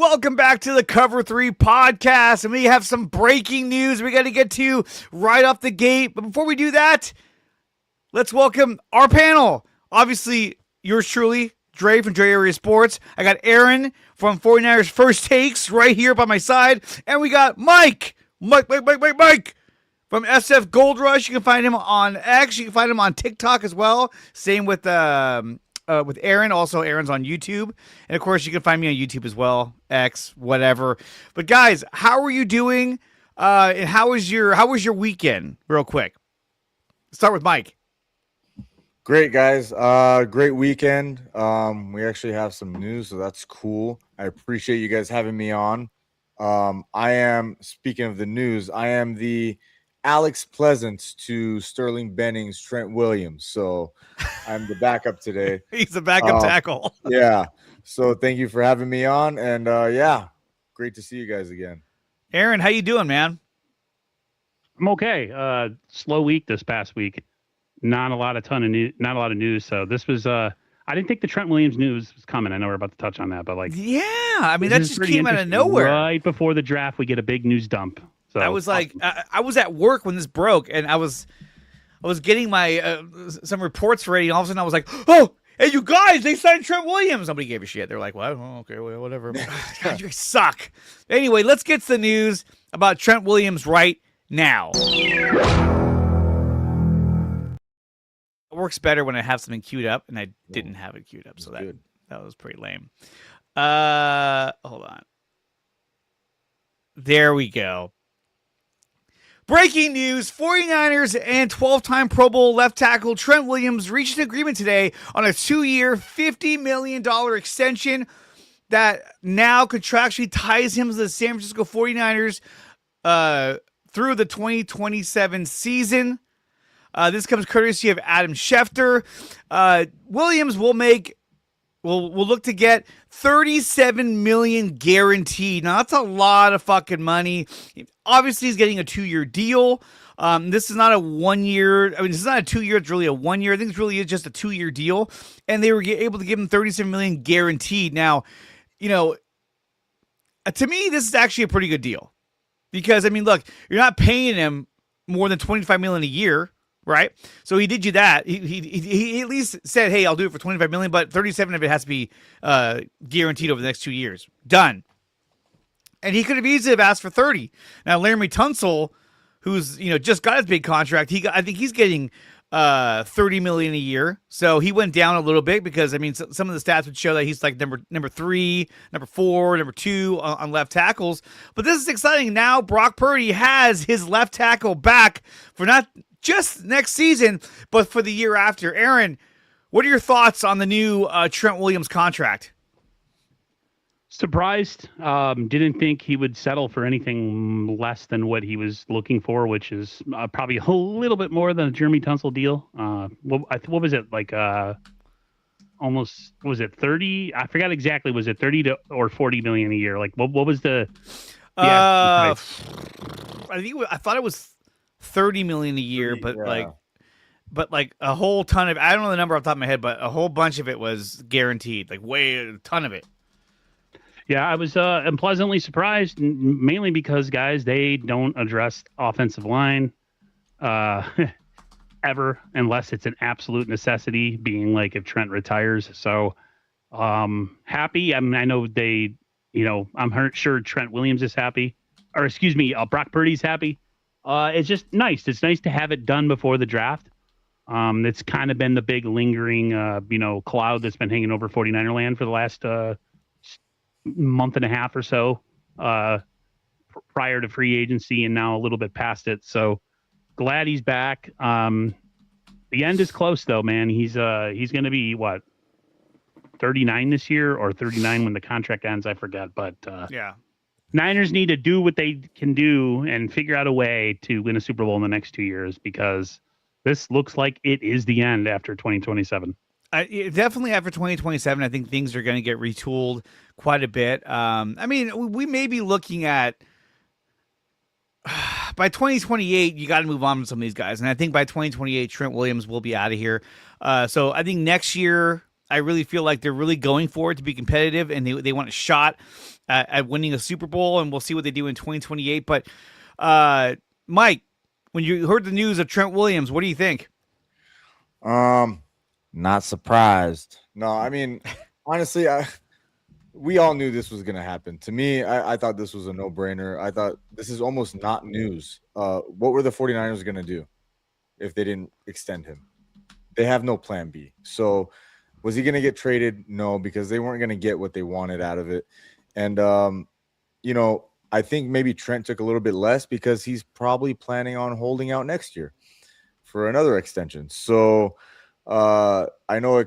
welcome back to the Cover 3 podcast. And we have some breaking news we got to get to right off the gate. But before we do that, let's welcome our panel. Obviously, yours truly, Dre from Dre Area Sports. I got Aaron from 49ers First Takes right here by my side. And we got Mike from SF Gold Rush. You can find him on X. You can find him on TikTok as well. Same with Aaron. Also, Aaron's on YouTube. And, of course, you can find me on YouTube as well. X, whatever. But, guys, how are you doing? And how was your weekend, real quick? Start with Mike. Great, guys. Great weekend. We actually have some news, so that's cool. I appreciate you guys having me on. Speaking of the news, I am the Alex Pleasance to Sterling Benning's Trent Williams. So I'm the backup today. He's the backup tackle. Yeah. So thank you for having me on. And yeah, great to see you guys again. Aaron, how you doing, man? I'm okay. Slow week this past week. Not a lot of news. So this was I didn't think the Trent Williams news was coming. I know we're about to touch on that, but yeah, I mean that just came out of nowhere. Right before the draft, we get a big news dump. So I was like, I was at work when this broke, and I was getting my some reports ready, and all of a sudden I was like, oh, hey, you guys, they signed Trent Williams. Nobody gave a shit. They're like, well, okay, well, whatever. God, you guys suck. Anyway, let's get to the news about Trent Williams right now. It works better when I have something queued up, and I didn't have it queued up, so that was pretty lame. Hold on. There we go. Breaking news, 49ers and 12-time Pro Bowl left tackle Trent Williams reached an agreement today on a 2-year, $50 million extension that now contractually ties him to the San Francisco 49ers through the 2027 season. This comes courtesy of Adam Schefter. Williams will look to get $37 million guaranteed. Now that's a lot of fucking money. Obviously, he's getting a 2-year deal. This is not a 1 year. I mean, this is not a 2 year. It's really a 1 year. I think it's really just a 2-year deal. And they were able to give him $37 million guaranteed. Now, you know, to me, this is actually a pretty good deal because I mean, look, you're not paying him more than $25 million a year. Right, so he did you that. He at least said, "Hey, I'll do it for $25 million, but 37 of it has to be guaranteed over the next 2 years." Done. And he could have easily have asked for 30. Now, Laremy Tunsil, who's just got his big contract, I think he's getting $30 million a year. So he went down a little bit because I mean, some of the stats would show that he's like number 3, number 4, number 2 on left tackles. But this is exciting. Now Brock Purdy has his left tackle back for not just next season, but for the year after. Aaron, what are your thoughts on the new Trent Williams contract? Surprised. Didn't think he would settle for anything less than what he was looking for, which is probably a little bit more than a Jeremy Tunsil deal. What was it like? Almost was it 30? I forgot exactly. Was it 30 or 40 million a year? Like what was the? I thought it was 30 million a year, but like a whole ton of, I don't know the number off the top of my head, but a whole bunch of it was guaranteed, like a ton of it. Yeah, I was pleasantly surprised, mainly because guys, they don't address offensive line ever unless it's an absolute necessity, being like if Trent retires. So happy. I mean, I know I'm sure Trent Williams is happy, or excuse me, Brock Purdy's happy. It's just nice. It's nice to have it done before the draft. It's kind of been the big lingering, cloud that's been hanging over 49er land for the last month and a half or so prior to free agency and now a little bit past it. So glad he's back. The end is close, though, man. He's going to be, 39 this year or 39 when the contract ends? I forget. But yeah. Niners need to do what they can do and figure out a way to win a Super Bowl in the next 2 years because this looks like it is the end after 2027. Definitely after 2027, I think things are going to get retooled quite a bit. I mean, we may be looking at by 2028, you got to move on from some of these guys. And I think by 2028, Trent Williams will be out of here. So I think next year, I really feel like they're really going for it to be competitive, and they want a shot at winning a Super Bowl, and we'll see what they do in 2028. But Mike, when you heard the news of Trent Williams, what do you think? Not surprised. No, I mean, honestly, we all knew this was going to happen. To me, I thought this was a no-brainer. I thought this is almost not news. What were the 49ers going to do if they didn't extend him? They have no plan B. So was he going to get traded? No, because they weren't going to get what they wanted out of it. And, I think maybe Trent took a little bit less because he's probably planning on holding out next year for another extension. So I know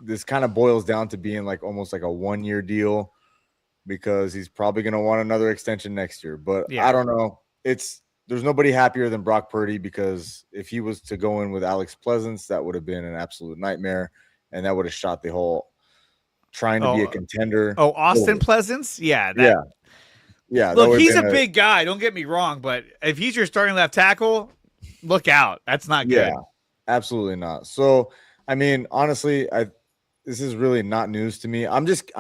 this kind of boils down to being like almost like a 1-year deal because he's probably going to want another extension next year. But I don't know. There's nobody happier than Brock Purdy because if he was to go in with Alex Pleasance, that would have been an absolute nightmare, and that would have shot the whole trying to be a contender. Oh, Austin Pleasance? Yeah. Yeah. Look, he's a big guy. Don't get me wrong, but if he's your starting left tackle, look out. That's not good. Yeah, absolutely not. So, I mean, honestly, this is really not news to me. I'm just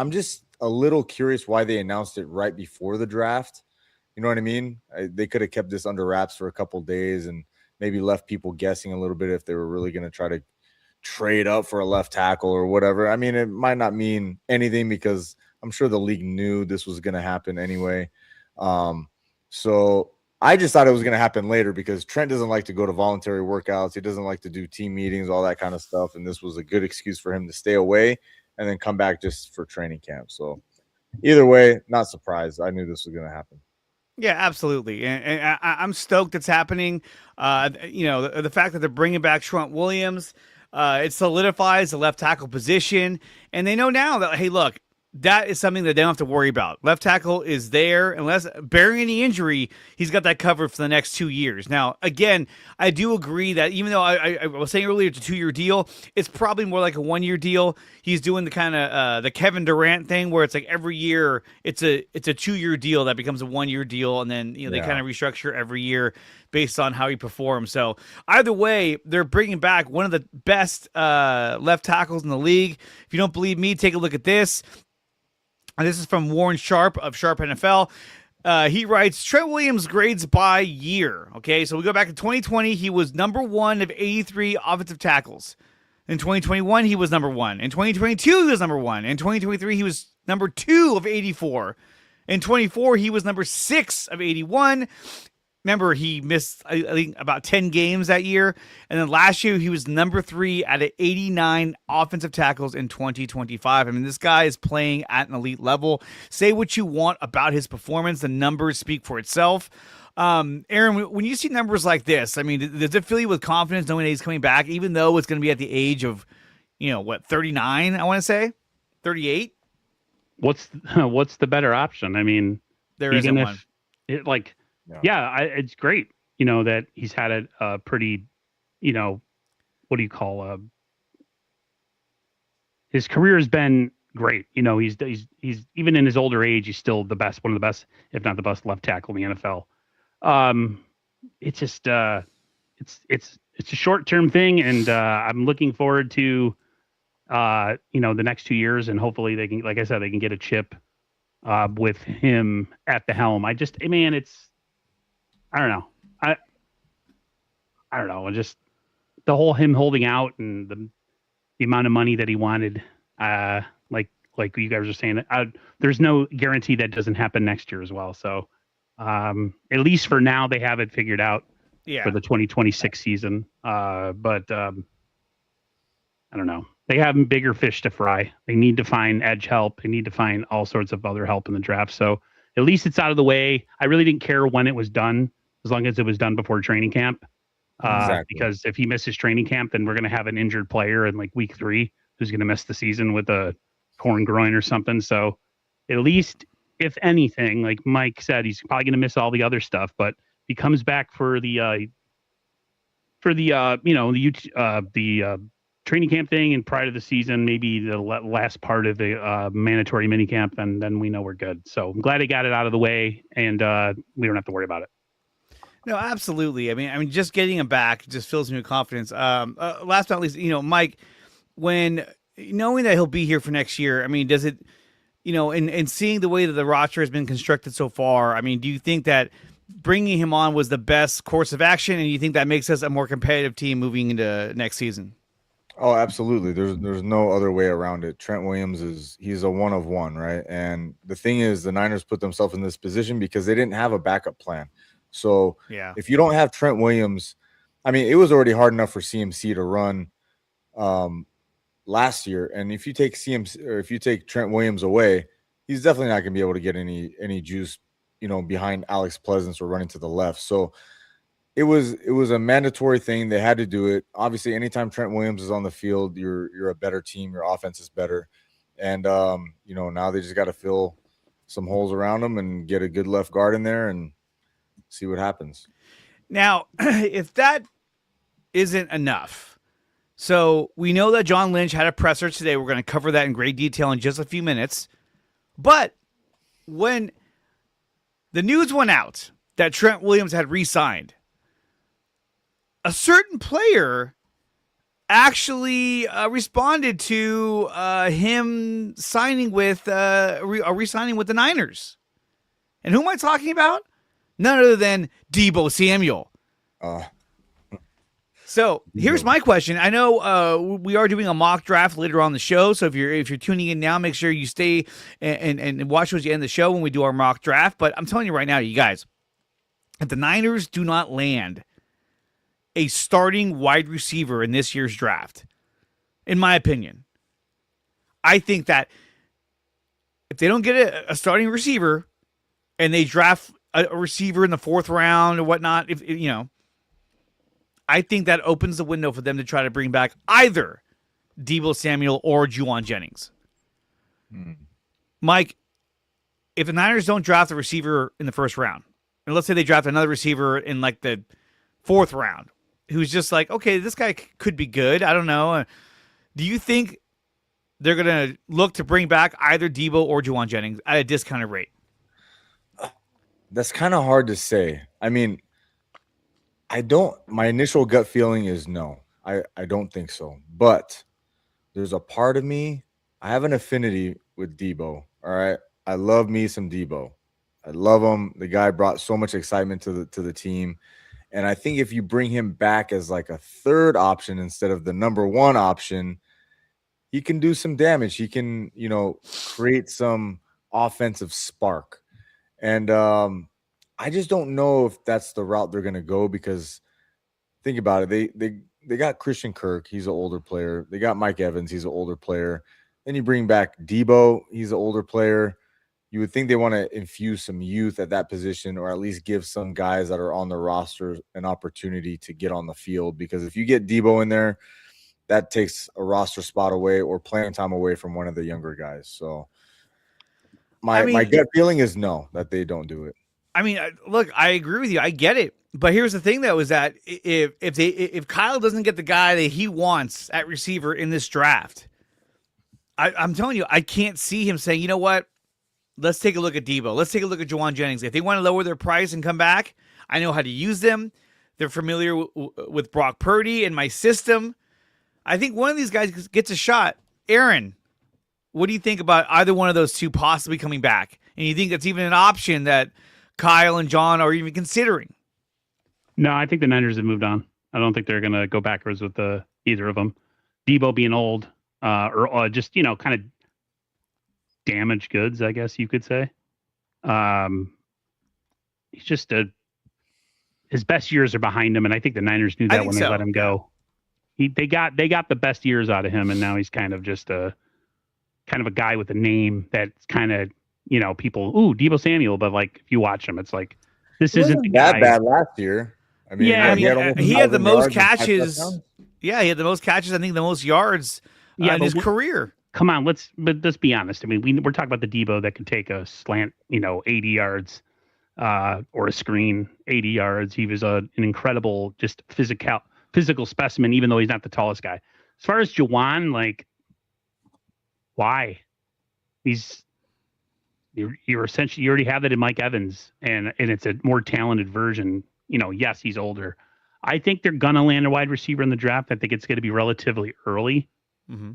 a little curious why they announced it right before the draft. You know what I mean? They could have kept this under wraps for a couple of days and maybe left people guessing a little bit if they were really going to try to trade up for a left tackle or whatever. I mean, it might not mean anything because I'm sure the league knew this was going to happen anyway. So I just thought it was going to happen later because Trent doesn't like to go to voluntary workouts. He doesn't like to do team meetings, all that kind of stuff. And this was a good excuse for him to stay away and then come back just for training camp. So either way, not surprised. I knew this was going to happen. Yeah, absolutely. And I'm stoked it's happening. The fact that they're bringing back Trent Williams, it solidifies the left tackle position. And they know now that, hey, look, that is something that they don't have to worry about. Left tackle is there. Unless barring any injury, he's got that covered for the next 2 years. Now, again, I do agree that even though I was saying earlier it's a 2-year deal, it's probably more like a 1-year deal. He's doing the kind of the Kevin Durant thing where it's like every year it's a 2-year deal that becomes a 1-year deal, and then they kind of restructure every year based on how he performs. So either way, they're bringing back one of the best left tackles in the league. If you don't believe me, take a look at this. And this is from Warren Sharp of Sharp NFL. He writes, Trent Williams grades by year. Okay, so we go back to 2020. He was number 1 of 83 offensive tackles. In 2021, he was number 1. In 2022, he was number 1. In 2023, he was number 2 of 84. In 24, he was number 6 of 81. Remember, he missed, I think, about 10 games that year. And then last year, he was number 3 out of 89 offensive tackles in 2025. I mean, this guy is playing at an elite level. Say what you want about his performance. The numbers speak for itself. Aaron, when you see numbers like this, I mean, does it fill you with confidence knowing that he's coming back, even though it's going to be at the age of, 39, I want to say? 38? What's the better option? I mean, there isn't one. It's great, that he's had a pretty, what do you call his career has been great. He's even in his older age, he's still the best, one of the best, if not the best left tackle in the NFL. It's just, it's a short-term thing. And, I'm looking forward to, the next 2 years, and hopefully they can, like I said, they can get a chip, with him at the helm. I don't know. I don't know. Just the whole him holding out and the amount of money that he wanted. Like you guys are saying, there's no guarantee that doesn't happen next year as well. So at least for now, they have it figured out for the 2026 season. But I don't know. They have bigger fish to fry. They need to find edge help. They need to find all sorts of other help in the draft. So at least it's out of the way. I really didn't care when it was done, as long as it was done before training camp. Exactly. Because if he misses training camp, then we're going to have an injured player in like week 3 who's going to miss the season with a torn groin or something. So at least, if anything, like Mike said, he's probably going to miss all the other stuff, but he comes back for the training camp thing and prior to the season, maybe the last part of the mandatory minicamp, and then we know we're good. So I'm glad he got it out of the way, and we don't have to worry about it. No, absolutely. I mean, just getting him back just fills me with confidence. Last but not least, Mike, when knowing that he'll be here for next year, I mean, does it, and seeing the way that the roster has been constructed so far, I mean, do you think that bringing him on was the best course of action, and you think that makes us a more competitive team moving into next season? Oh, absolutely. There's no other way around it. Trent Williams he's a one of one, right? And the thing is, the Niners put themselves in this position because they didn't have a backup plan. So Yeah. if you don't have Trent Williams, I mean, it was already hard enough for CMC to run last year, and if you take CMC or if you take Trent Williams away, he's definitely not going to be able to get any juice, behind Alex Pleasance or running to the left. So it was a mandatory thing. They had to do it. Obviously, anytime Trent Williams is on the field, you're a better team. Your offense is better, and now they just got to fill some holes around them and get a good left guard in there and see what happens. Now, if that isn't enough, so we know that John Lynch had a presser today. We're going to cover that in great detail in just a few minutes. But when the news went out that Trent Williams had re-signed, a certain player actually responded to him signing with re-signing with the Niners. And who am I talking about? None other than Deebo Samuel. So here's my question. I know we are doing a mock draft later on the show. So if you're tuning in now, make sure you stay and watch towards the end of the show when we do our mock draft. But I'm telling you right now, you guys, if the Niners do not land a starting wide receiver in this year's draft, in my opinion, I think that if they don't get a starting receiver and they draft a receiver in the 4th round or whatnot, I think that opens the window for them to try to bring back either Deebo Samuel or Juwan Jennings. Mike, if the Niners don't draft a receiver in the 1st round, and let's say they draft another receiver in like the 4th round, who's just like, okay, this guy could be good. I don't know. Do you think they're going to look to bring back either Deebo or Juwan Jennings at a discounted rate? That's kind of hard to say. I mean, my initial gut feeling is no. I don't think so. But there's a part of me, I have an affinity with Deebo. All right. I love me some Deebo. I love him. The guy brought so much excitement to the team. And I think if you bring him back as like a 3rd option instead of the number 1 option, he can do some damage. He can, create some offensive spark. And I just don't know if that's the route they're going to go, because think about it. They got Christian Kirk. He's an older player. They got Mike Evans. He's an older player. Then you bring back Deebo. He's an older player. You would think they want to infuse some youth at that position, or at least give some guys that are on the roster an opportunity to get on the field. Because if you get Deebo in there, that takes a roster spot away or playing time away from one of the younger guys. So my gut feeling is no, that they don't do it. I mean, look, I agree with you. I get it. But here's the thing, though, is that if Kyle doesn't get the guy that he wants at receiver in this draft, I'm telling you, I can't see him saying, you know what? Let's take a look at Deebo. Let's take a look at Juwan Jennings. If they want to lower their price and come back, I know how to use them. They're familiar with Brock Purdy and my system. I think one of these guys gets a shot. Aaron, what do you think about either one of those two possibly coming back? And you think that's even an option that Kyle and John are even considering? No, I think the Niners have moved on. I don't think they're going to go backwards with either of them. Deebo being old, or just, kind of damaged goods, I guess you could say. He's just his best years are behind him, and I think the Niners knew that when they let him go. They got the best years out of him, and now he's kind of just a guy with a name that's kind of, people, ooh, Deebo Samuel, but like if you watch him, it's like this isn't that bad last year. I mean, he had the most catches. Yeah, he had the most catches. I think the most yards in his career. Come on, let's be honest. I mean, we're talking about the Deebo that can take a slant, 80 yards, or a screen 80 yards. He was an incredible, just physical specimen, even though he's not the tallest guy. As far as Juwan, like, why? You're essentially, you already have that in Mike Evans, and it's a more talented version. Yes, he's older. I think they're gonna land a wide receiver in the draft. I think it's going to be relatively early.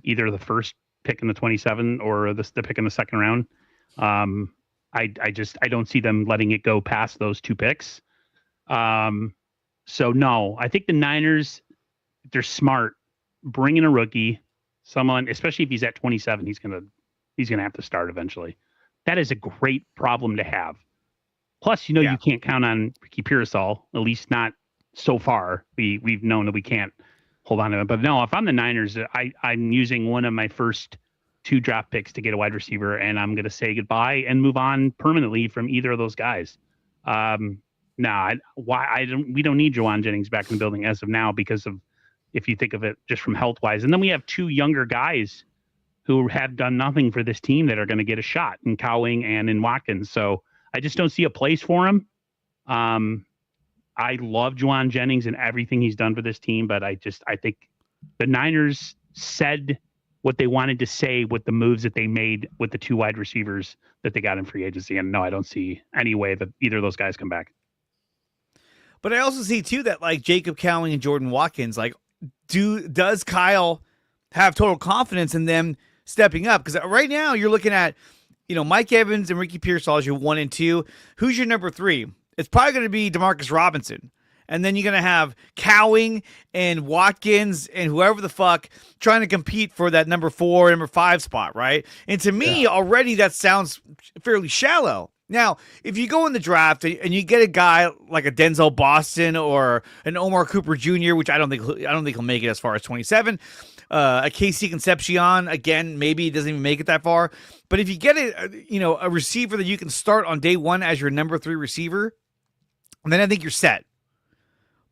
either the first pick in the 27 or the pick in the second round. I don't see them letting it go past those two picks. So no, I think the Niners, they're smart, bring in a rookie, someone, especially if he's at 27, he's gonna have to start eventually. That is a great problem to have. Plus, you can't count on Ricky Pearsall, at least not so far. We've known that we can't hold on to him. But no, if I'm the Niners, I'm using one of my first 2 draft picks to get a wide receiver, and I'm going to say goodbye and move on permanently from either of those guys. We don't need Juwan Jennings back in the building as of now, because of, if you think of it just from health wise, and then we have 2 younger guys who have done nothing for this team that are going to get a shot in Cowing and in Watkins. So I just don't see a place for him. I love Juwan Jennings and everything he's done for this team, but I think the Niners said what they wanted to say with the moves that they made with the 2 wide receivers that they got in free agency. And no, I don't see any way that either of those guys come back. But I also see too that like Jacob Cowing and Jordan Watkins, like does Kyle have total confidence in them stepping up? Because right now you're looking at, Mike Evans and Ricky Pearsall as your 1 and 2. Who's your number 3? It's probably going to be Demarcus Robinson. And then you're going to have Cowing and Watkins and whoever the fuck trying to compete for that number 4, number 5 spot, right? And to me, already that sounds fairly shallow. Now, if you go in the draft and you get a guy like a Denzel Boston or an Omar Cooper Jr., which I don't think he'll make it as far as 27, a KC Concepcion, again, maybe he doesn't even make it that far. But if you get a receiver that you can start on day 1 as your number 3 receiver, then I think you're set.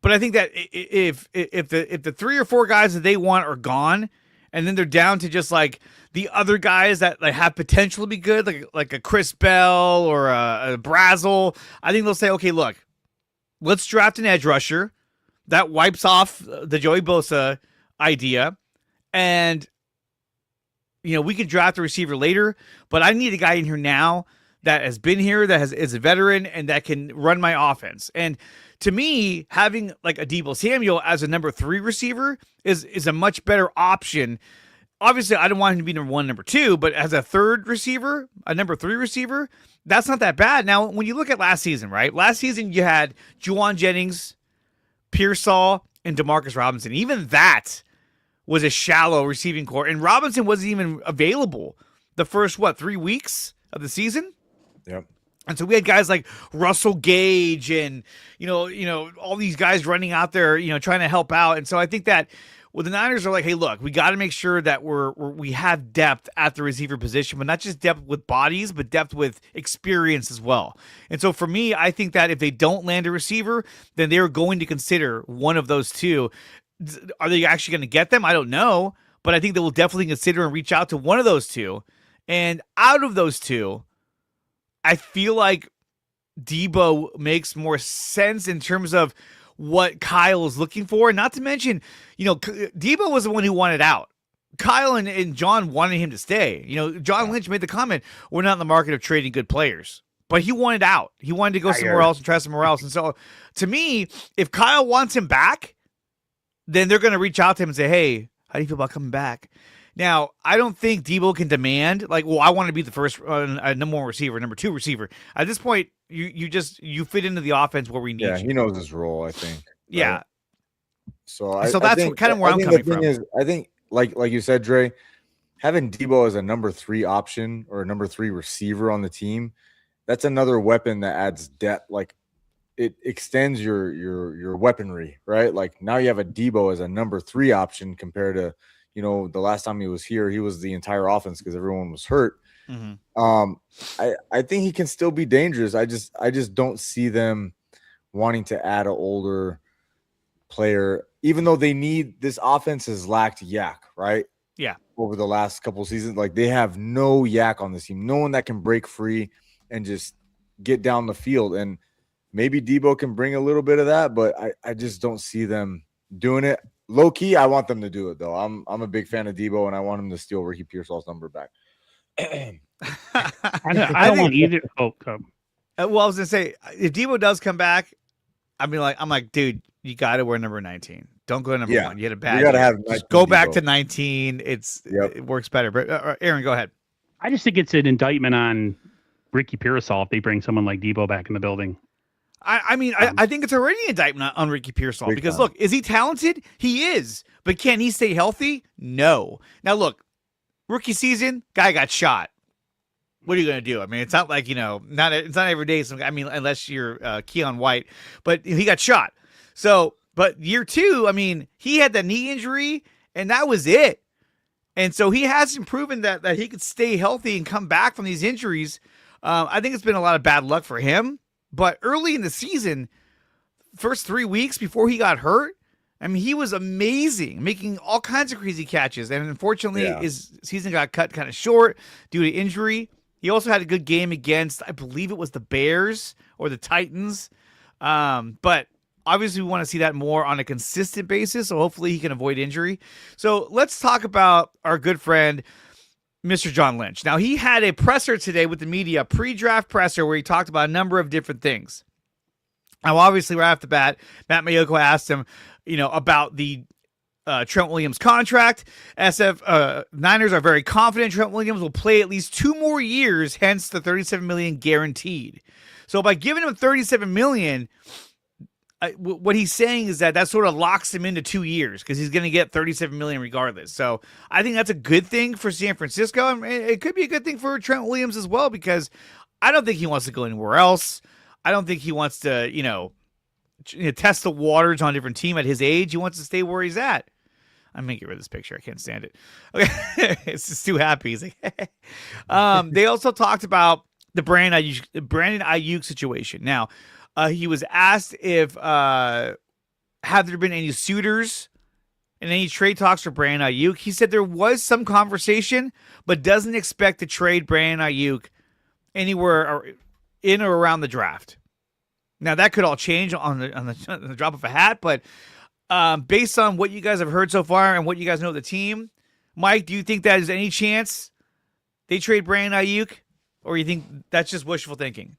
But I think that if the 3 or 4 guys that they want are gone, and then they're down to just like the other guys that like have potential to be good, like a Chris Bell or a Brazel, I think they'll say, okay, look, let's draft an edge rusher that wipes off the Joey Bosa idea, and we could draft a receiver later, but I need a guy in here now that has been here, that is a veteran, and that can run my offense. And to me, having like a Deebo Samuel as a number 3 receiver is a much better option. Obviously, I don't want him to be number 1, number 2, but as a 3rd receiver, a number 3 receiver, that's not that bad. Now, when you look at last season, right? Last season, you had Juwan Jennings, Pearsall, and Demarcus Robinson. Even that was a shallow receiving core, and Robinson wasn't even available the first, 3 weeks of the season? Yep. And so we had guys like Russell Gage and, all these guys running out there, trying to help out. And so I think that the Niners are like, hey, look, we got to make sure that we have depth at the receiver position, but not just depth with bodies, but depth with experience as well. And so for me, I think that if they don't land a receiver, then they're going to consider one of those 2. Are they actually going to get them? I don't know, but I think they will definitely consider and reach out to one of those 2. And out of those 2, I feel like Deebo makes more sense in terms of what Kyle is looking for. Not to mention, Deebo was the one who wanted out. Kyle and John wanted him to stay. John Lynch made the comment, we're not in the market of trading good players. But he wanted out. He wanted to go somewhere else and try somewhere else. And so, to me, if Kyle wants him back, then they're going to reach out to him and say, hey, how do you feel about coming back? Now, I don't think Deebo can demand, I want to be the first number 1 receiver, number 2 receiver. At this point, you fit into the offense where we need you. Yeah, he knows his role, I think. Right? Yeah. So that's kind of where I'm coming from. I think, like you said, Dre, having Deebo as a number 3 option or a number 3 receiver on the team, that's another weapon that adds depth. Like, it extends your weaponry, right? Like, now you have a Deebo as a number 3 option compared to, the last time he was here, he was the entire offense because everyone was hurt. Mm-hmm. I think he can still be dangerous. I just don't see them wanting to add an older player, even though this offense has lacked yak, right? Yeah. Over the last couple of seasons, like they have no yak on this team, no one that can break free and just get down the field. And maybe Deebo can bring a little bit of that, but I just don't see them doing it. Low key, I want them to do it though. I'm a big fan of Deebo, and I want him to steal Ricky Pearsall's number back. I don't want either. Oh, come. Well, I was gonna say, if Deebo does come back, I'm like, dude, you got to wear number 19. Don't go to number 1. You had a bad You got to year. have Just go back Debo. to 19. It works better. But Aaron, go ahead. I just think it's an indictment on Ricky Pearsall if they bring someone like Debo back in the building. I think it's already an indictment on Ricky Pearsall because, look, is he talented? He is. But can he stay healthy? No. Now, look, rookie season, guy got shot. What are you going to do? I mean, it's not like, it's not every day. Unless you're Keon White. But he got shot. So, but year 2, he had the knee injury, and that was it. And so he hasn't proven that he could stay healthy and come back from these injuries. I think it's been a lot of bad luck for him. But early in the season, first 3 weeks before he got hurt, he was amazing, making all kinds of crazy catches. And unfortunately, his season got cut kind of short due to injury. He also had a good game against, I believe it was the Bears or the Titans. But obviously, we want to see that more on a consistent basis. So hopefully he can avoid injury. So let's talk about our good friend, Mr. John Lynch. Now, he had a presser today with the media, pre-draft presser, where he talked about a number of different things. Now, obviously, right off the bat, Matt Mayoko asked him, about the Trent Williams contract. Niners are very confident Trent Williams will play at least 2 more years, hence the $37 million guaranteed. So by giving him $37 million, what he's saying is that sort of locks him into 2 years because he's going to get $37 million regardless. So I think that's a good thing for San Francisco. And it could be a good thing for Trent Williams as well because I don't think he wants to go anywhere else. I don't think he wants to, test the waters on a different team at his age. He wants to stay where he's at. I'm going to get rid of this picture. I can't stand it. Okay. It's just too happy. He's like, they also talked about the Brandon Ayuk situation. Now, he was asked if have there been any suitors and any trade talks for Brandon Ayuk. He said there was some conversation, but doesn't expect to trade Brandon Ayuk anywhere in or around the draft. Now that could all change on the drop of a hat, but based on what you guys have heard so far and what you guys know of the team, Mike, do you think that there's any chance they trade Brandon Ayuk, or you think that's just wishful thinking?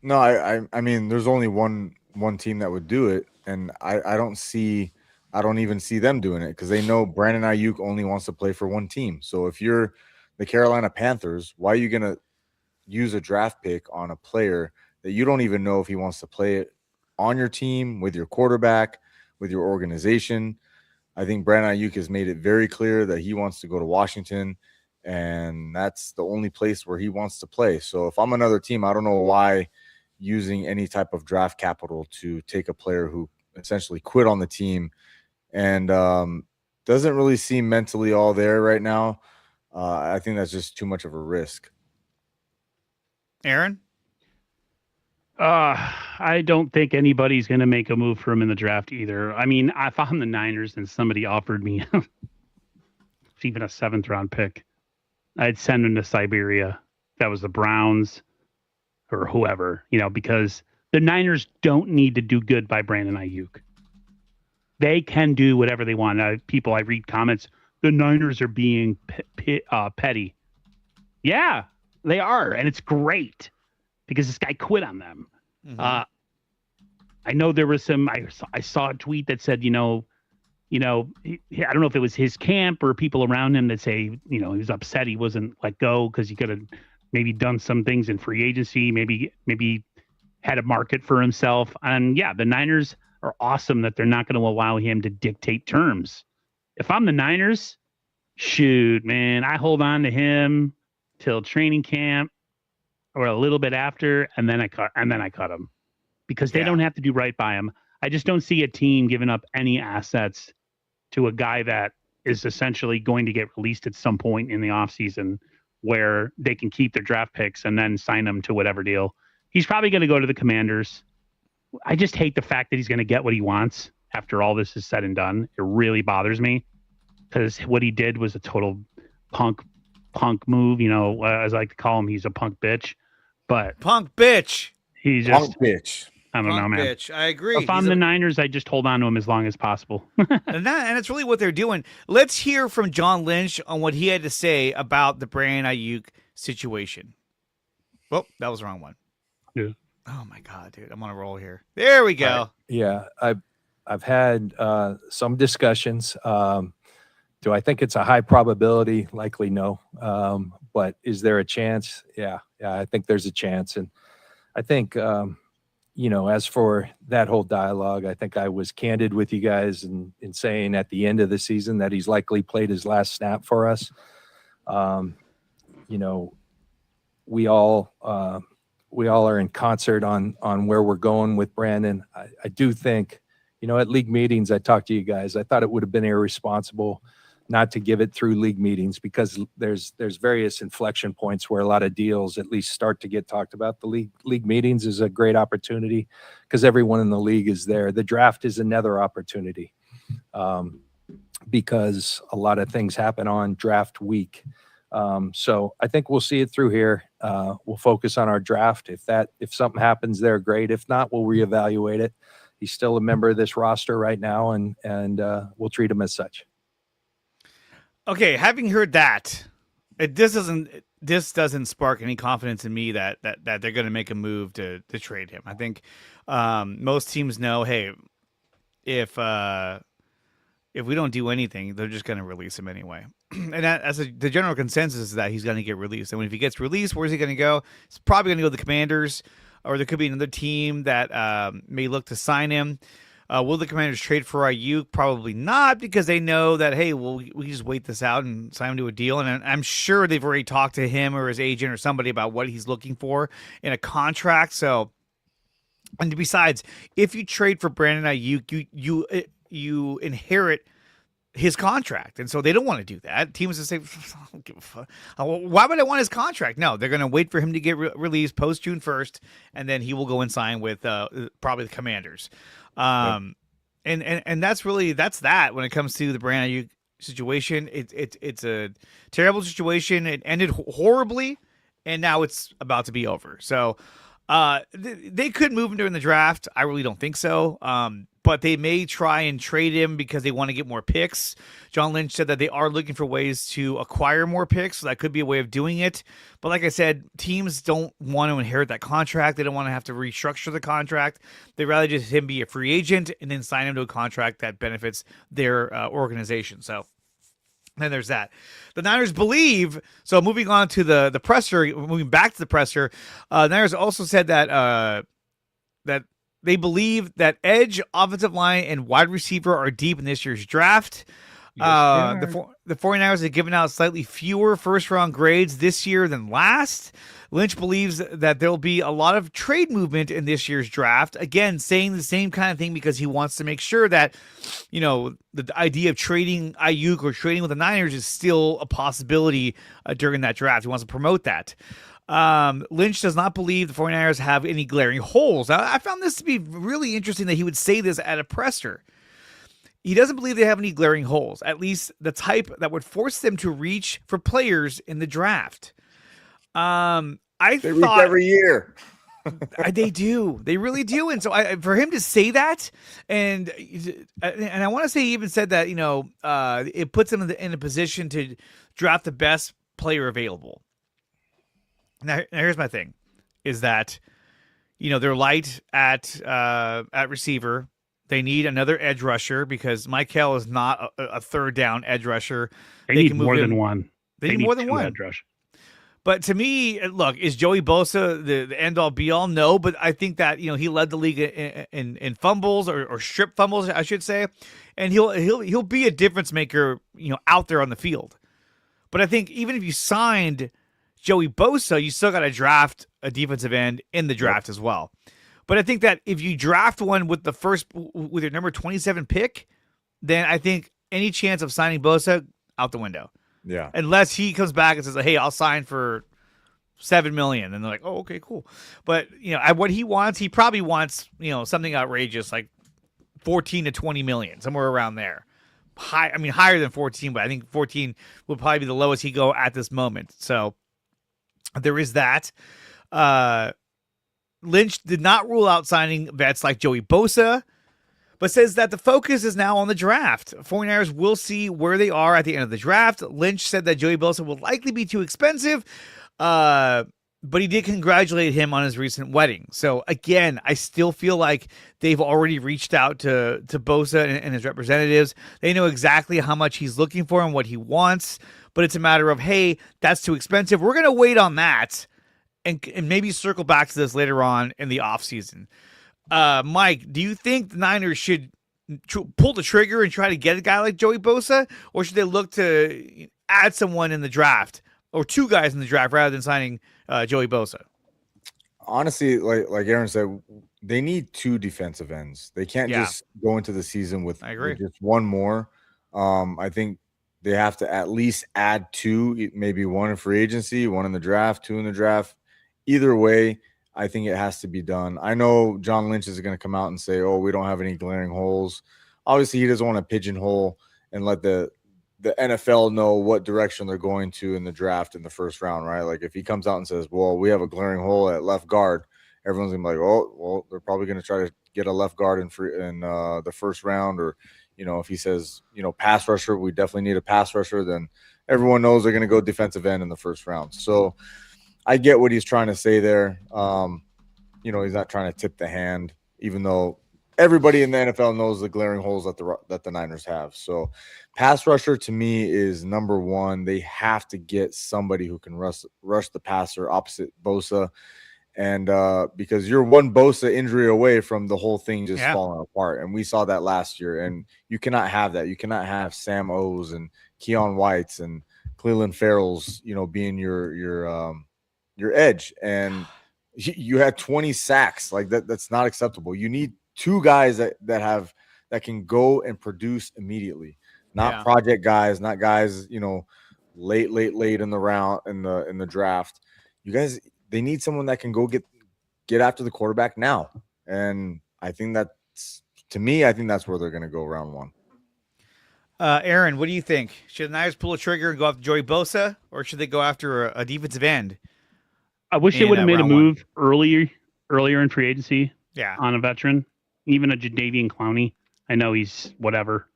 No, I mean, there's only one team that would do it, and I don't even see them doing it because they know Brandon Ayuk only wants to play for one team. So if you're the Carolina Panthers, why are you gonna use a draft pick on a player that you don't even know if he wants to play it on your team, with your quarterback, with your organization? I think Brandon Ayuk has made it very clear that he wants to go to Washington, and that's the only place where he wants to play. So if I'm another team, I don't know why using any type of draft capital to take a player who essentially quit on the team and doesn't really seem mentally all there right now. I think that's just too much of a risk. Aaron? I don't think anybody's going to make a move for him in the draft either. I mean, if I'm the Niners and somebody offered me even a 7th round pick, I'd send him to Siberia. That was the Browns or whoever, because the Niners don't need to do good by Brandon Ayuk. They can do whatever they want. I read comments, the Niners are being petty. Yeah, they are. And it's great because this guy quit on them. Mm-hmm. I know there was I saw a tweet that said, I don't know if it was his camp or people around him that say, he was upset he wasn't let go because he could have maybe done some things in free agency, maybe had a market for himself. And yeah, the Niners are awesome that they're not going to allow him to dictate terms. If I'm the Niners, shoot, man, I hold on to him till training camp or a little bit after, and then I cut him because they don't have to do right by him. I just don't see a team giving up any assets to a guy that is essentially going to get released at some point in the offseason where they can keep their draft picks and then sign him to whatever deal. He's probably going to go to the Commanders. I just hate the fact that he's going to get what he wants after all this is said and done. It really bothers me because what he did was a total punk move. As I like to call him, he's a punk bitch. But punk bitch. He's just punk bitch. I don't know, man. Bitch. I agree. If I'm the Niners, I just hold on to him as long as possible. and it's really what they're doing. Let's hear from John Lynch on what he had to say about the Brandon Ayuk situation. Well, that was the wrong one. Yeah. Oh my God, dude. I'm on a roll here. There we go. Yeah. I've had some discussions. Do I think it's a high probability? Likely no. But is there a chance? Yeah, I think there's a chance. And I think, as for that whole dialogue, I think I was candid with you guys in saying at the end of the season that he's likely played his last snap for us. We all are in concert on where we're going with Brandon. I do think, at league meetings, I talked to you guys. I thought it would have been irresponsible not to give it through league meetings, because there's various inflection points where a lot of deals at least start to get talked about. The league meetings is a great opportunity because everyone in the league is there. The draft is another opportunity because a lot of things happen on draft week. So I think we'll see it through here. We'll focus on our draft. If something happens there, great. If not, we'll reevaluate it. He's still a member of this roster right now, and we'll treat him as such. Okay, having heard that, this doesn't spark any confidence in me that they're going to make a move to trade him. I think most teams know, hey, if we don't do anything, they're just going to release him anyway. And the general consensus is that he's going to get released. And if he gets released, where's he going to go? He's probably going to go to the Commanders, or there could be another team that may look to sign him. Will the Commanders trade for Ayuk? Probably not, because they know that, hey, we just wait this out and sign him to a deal. And I'm sure they've already talked to him or his agent or somebody about what he's looking for in a contract. So, and besides, if you trade for Brandon Ayuk, you inherit his contract. And so they don't want to do that. Teams will say, I don't give a fuck. Why would I want his contract? No, they're going to wait for him to get released post June 1st, and then he will go and sign with probably the Commanders. And that's that when it comes to the Brandon Ayuk situation. It's a terrible situation. It ended horribly, and now it's about to be over. So they could move him during the draft. I really don't think so. But they may try and trade him because they want to get more picks. John Lynch said that they are looking for ways to acquire more picks, so that could be a way of doing it. But like I said, teams don't want to inherit that contract. They don't want to have to restructure the contract. They'd rather just him be a free agent and then sign him to a contract that benefits their organization. So then there's that. The Niners believe, so moving on to the presser, moving back to the presser, Niners also said that that they believe that edge, offensive line, and wide receiver are deep in this year's draft. The 49ers have given out slightly fewer first-round grades this year than last. Lynch believes that there'll be a lot of trade movement in this year's draft. Again, saying the same kind of thing because he wants to make sure that, the idea of trading Ayuk or trading with the Niners is still a possibility during that draft. He wants to promote that. Lynch does not believe the 49ers have any glaring holes. Now, I found this to be really interesting that he would say this at a presser. He doesn't believe they have any glaring holes, at least the type that would force them to reach for players in the draft. They reach every year. They do. They really do. And so for him to say that, and I want to say he even said that, it puts him in a position to draft the best player available. Now here's my thing, is that, they're light at receiver. They need another edge rusher because Michael is not a third down edge rusher. They need more than one. They need more than one. Edge rush. But to me, look, is Joey Bosa the end all be all? No, but I think that he led the league in fumbles or strip fumbles, I should say, and he'll be a difference maker, out there on the field. But I think even if you signed Joey Bosa, you still got to draft a defensive end in the draft as well. But I think that if you draft one with your number 27 pick, then I think any chance of signing Bosa out the window. Yeah. Unless he comes back and says, "Hey, I'll sign for $7 million," and they're like, "Oh, okay, cool." But what he wants, he probably wants something outrageous like 14 to 20 million, somewhere around there. Higher than 14, but I think 14 would probably be the lowest he go at this moment. So there is that. Lynch did not rule out signing vets like Joey Bosa, but says that the focus is now on the draft. 49ers will see where they are at the end of the draft. Lynch said that Joey Bosa will likely be too expensive. but he did congratulate him on his recent wedding. So again, I still feel like they've already reached out to Bosa and his representatives. They know exactly how much he's looking for and what he wants, but it's a matter of, hey, that's too expensive. We're going to wait on that and maybe circle back to this later on in the offseason. Mike, do you think the Niners should pull the trigger and try to get a guy like Joey Bosa, or should they look to add someone in the draft or two guys in the draft rather than signing Joey Bosa? Honestly, like Aaron said, they need two defensive ends. They can't just go into the season with just one more. I think they have to at least add two, maybe one in free agency, one in the draft, two in the draft. Either way, I think it has to be done. I know John Lynch is going to come out and say, oh, we don't have any glaring holes. Obviously, he doesn't want to pigeonhole and let the NFL know what direction they're going to in the draft in the first round, right? Like if he comes out and says, well, we have a glaring hole at left guard, everyone's going to be like, oh, well, they're probably going to try to get a left guard in the first round. Or, if he says, pass rusher, we definitely need a pass rusher, then everyone knows they're going to go defensive end in the first round. So I get what he's trying to say there. He's not trying to tip the hand, even though everybody in the NFL knows the glaring holes that the Niners have. So pass rusher to me is number one. They have to get somebody who can rush the passer opposite Bosa. And because you're one Bosa injury away from the whole thing just falling apart. And we saw that last year. And you cannot have that. You cannot have Sam O's and Keon Whites and Cleveland Farrell's, being your edge. And you had 20 sacks. Like that's not acceptable. You need two guys that can go and produce immediately, not project guys, not guys, late in the round in the draft. You guys, they need someone that can go get after the quarterback now. And I think that's where they're going to go round one. Aaron, what do you think? Should the Niners pull a trigger and go after Joey Bosa, or should they go after a defensive end? I wish they would have made a move earlier in free agency. Yeah, on a veteran, even a Jadeveon Clowney. I know he's whatever.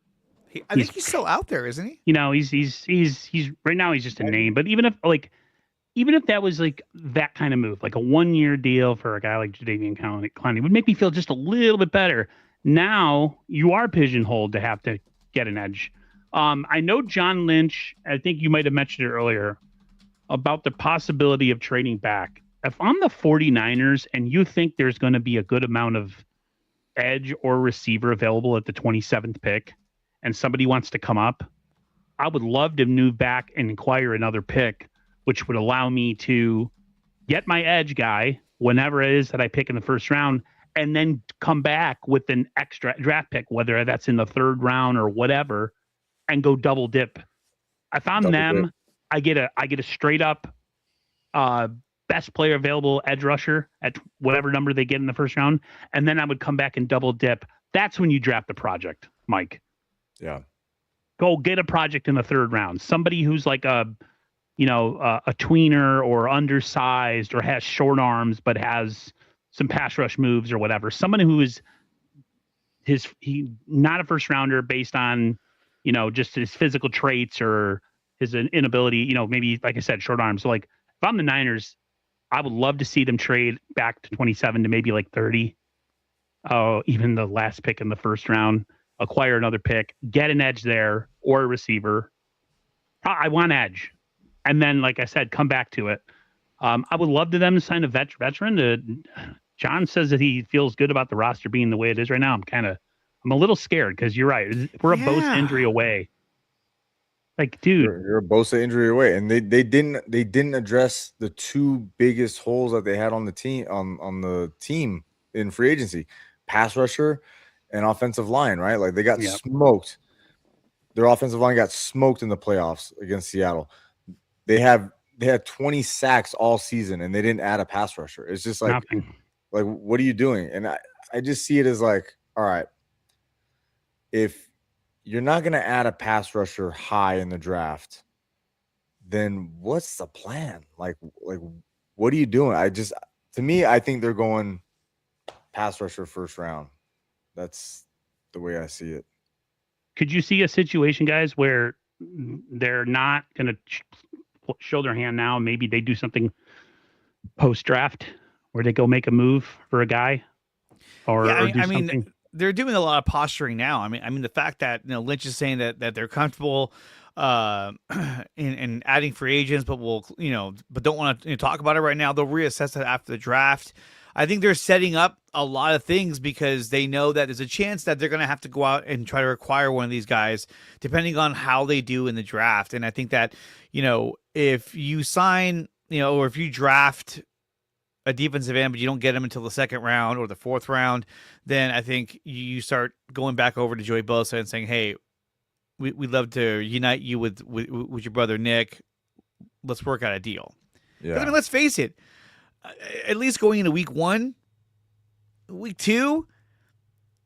I think he's still out there, isn't he? He's right now. He's just a name. But even if that was like that kind of move, like a 1-year deal for a guy like Jadeveon Clowney, would make me feel just a little bit better. Now you are pigeonholed to have to get an edge. I know John Lynch. I think you might have mentioned it earlier about the possibility of trading back. If I'm the 49ers and you think there's going to be a good amount of edge or receiver available at the 27th pick and somebody wants to come up, I would love to move back and acquire another pick, which would allow me to get my edge guy whenever it is that I pick in the first round, and then come back with an extra draft pick, whether that's in the third round or whatever, and go double dip. If I'm them, I get a straight up best player available edge rusher at whatever number they get in the first round, and then I would come back and double dip. That's when you draft the project, Mike. Yeah. Go get a project in the third round. Somebody who's like a tweener or undersized or has short arms but has some pass rush moves or whatever. Someone who is he not a first rounder based on just his physical traits or his inability. Maybe like I said, short arms. So like if I'm the Niners, I would love to see them trade back to 27 to maybe like 30. Oh, even the last pick in the first round, acquire another pick, get an edge there or a receiver. I want edge. And then, like I said, come back to it. I would love to them to sign a veteran. John says that he feels good about the roster being the way it is right now. I'm a little scared because you're right. We're a Bosa injury away. Like, dude, you're a Bosa injury away, and they didn't address the two biggest holes that they had on the team on the team in free agency: pass rusher and offensive line. Right, like they got smoked. Their offensive line got smoked in the playoffs against Seattle. They had 20 sacks all season, and they didn't add a pass rusher. It's just like, like what are you doing? And I just see it as like, all right, if you're not going to add a pass rusher high in the draft, then what's the plan? Like what are you doing? To me, I think they're going pass rusher first round. That's the way I see it. Could you see a situation, guys, where they're not going to show their hand now? Maybe they do something post draft where they go make a move for a guy or, Yeah, or do I mean, something. they're doing a lot of posturing now. I mean, the fact that Lynch is saying that they're comfortable in adding free agents, but but don't want to talk about it right now. They'll reassess that after the draft. I think they're setting up a lot of things because they know that there's a chance that they're going to have to go out and try to acquire one of these guys, depending on how they do in the draft. And I think that if you sign, or if you draft a defensive end, but you don't get him until the second round or the fourth round, then I think you start going back over to Joey Bosa and saying, "Hey, we'd love to unite you with your brother Nick. Let's work out a deal." Yeah. I mean, let's face it. At least going into week 1, week 2,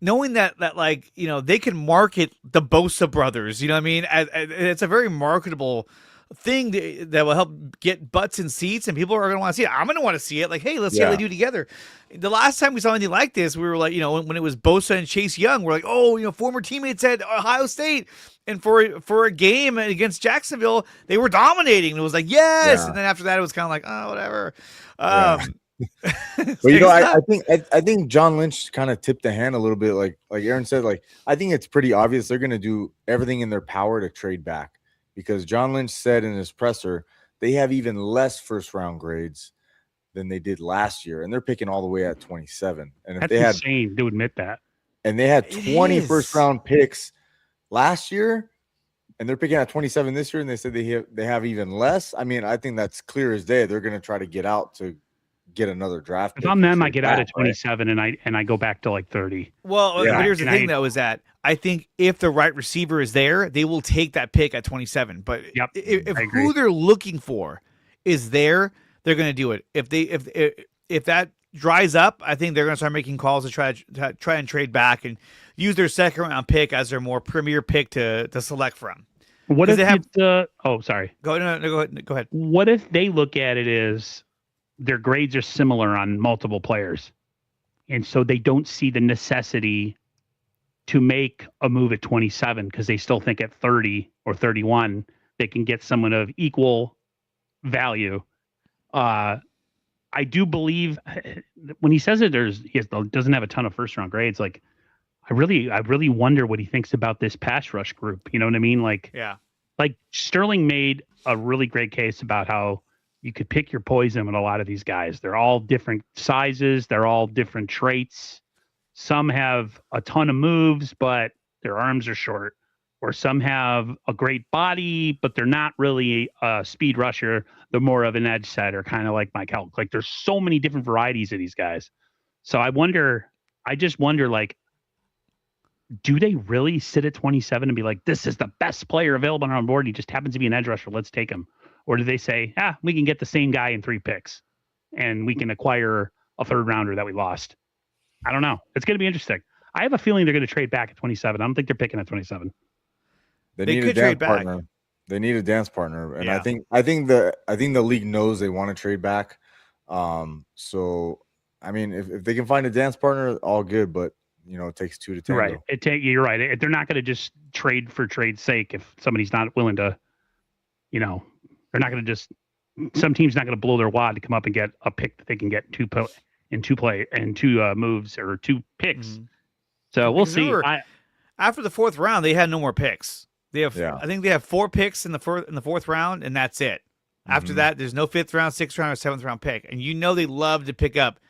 knowing that they can market the Bosa brothers. You know what I mean? It's a very marketable thing that will help get butts in seats, and people are going to want to see it. I'm going to want to see it. Like, hey, let's see how they do together. The last time we saw anything like this, we were like, when it was Bosa and Chase Young, we're like, oh, former teammates at Ohio State, and for a game against Jacksonville, they were dominating. It was like, yes, and then after that, it was kind of like, oh, whatever. But I think John Lynch kind of tipped the hand a little bit. Like Aaron said, I think it's pretty obvious they're going to do everything in their power to trade back. Because John Lynch said in his presser, they have even less first-round grades than they did last year, and they're picking all the way at 27. And if That's insane to admit that. And they had 20 first-round picks last year, and they're picking at 27 this year, and they said they have even less. I mean, I think that's clear as day. They're going to try to get out to get another draft. If I'm them, I get out at 27 and I go back to 30. Well, but here's the thing, though, is that I think if the right receiver is there, they will take that pick at 27. But if who they're looking for is there, they're going to do it. If that dries up, I think they're going to start making calls to try and trade back and use their second round pick as their more premier pick to select from. What if they have sorry. Go ahead. What if they look at it as their grades are similar on multiple players, and so they don't see the necessity to make a move at 27 because they still think at 30 or 31 they can get someone of equal value. I do believe when he says that he doesn't have a ton of first round grades. I really wonder what he thinks about this pass rush group. You know what I mean? Like Sterling made a really great case about how you could pick your poison with a lot of these guys. They're all different sizes. They're all different traits. Some have a ton of moves, but their arms are short. Or some have a great body, but they're not really a speed rusher. They're more of an edge setter, kind of like Mike Helk. There's so many different varieties of these guys. So I just wonder, do they really sit at 27 and be like, this is the best player available on board? He just happens to be an edge rusher. Let's take him. Or do they say, we can get the same guy in 3 picks and we can acquire a third rounder that we lost? I don't know. It's going to be interesting. I have a feeling they're going to trade back at 27. I don't think they're picking at 27. They need a dance partner. They need a dance partner. And I think the league knows they want to trade back. So, I mean, if they can find a dance partner, all good. But, it takes 2 to tango. Right. You're right. They're not going to just trade for trade's sake if somebody's not willing to, they're not going to just – some team's not going to blow their wad to come up and get a pick that they can get two moves or 2 picks. Mm-hmm. So we'll see. After the 4th round, they had no more picks. They have, I think they have 4 picks in the 4th round, and that's it. After that, there's no 5th round, 6th round, or 7th round pick. And they love to pick up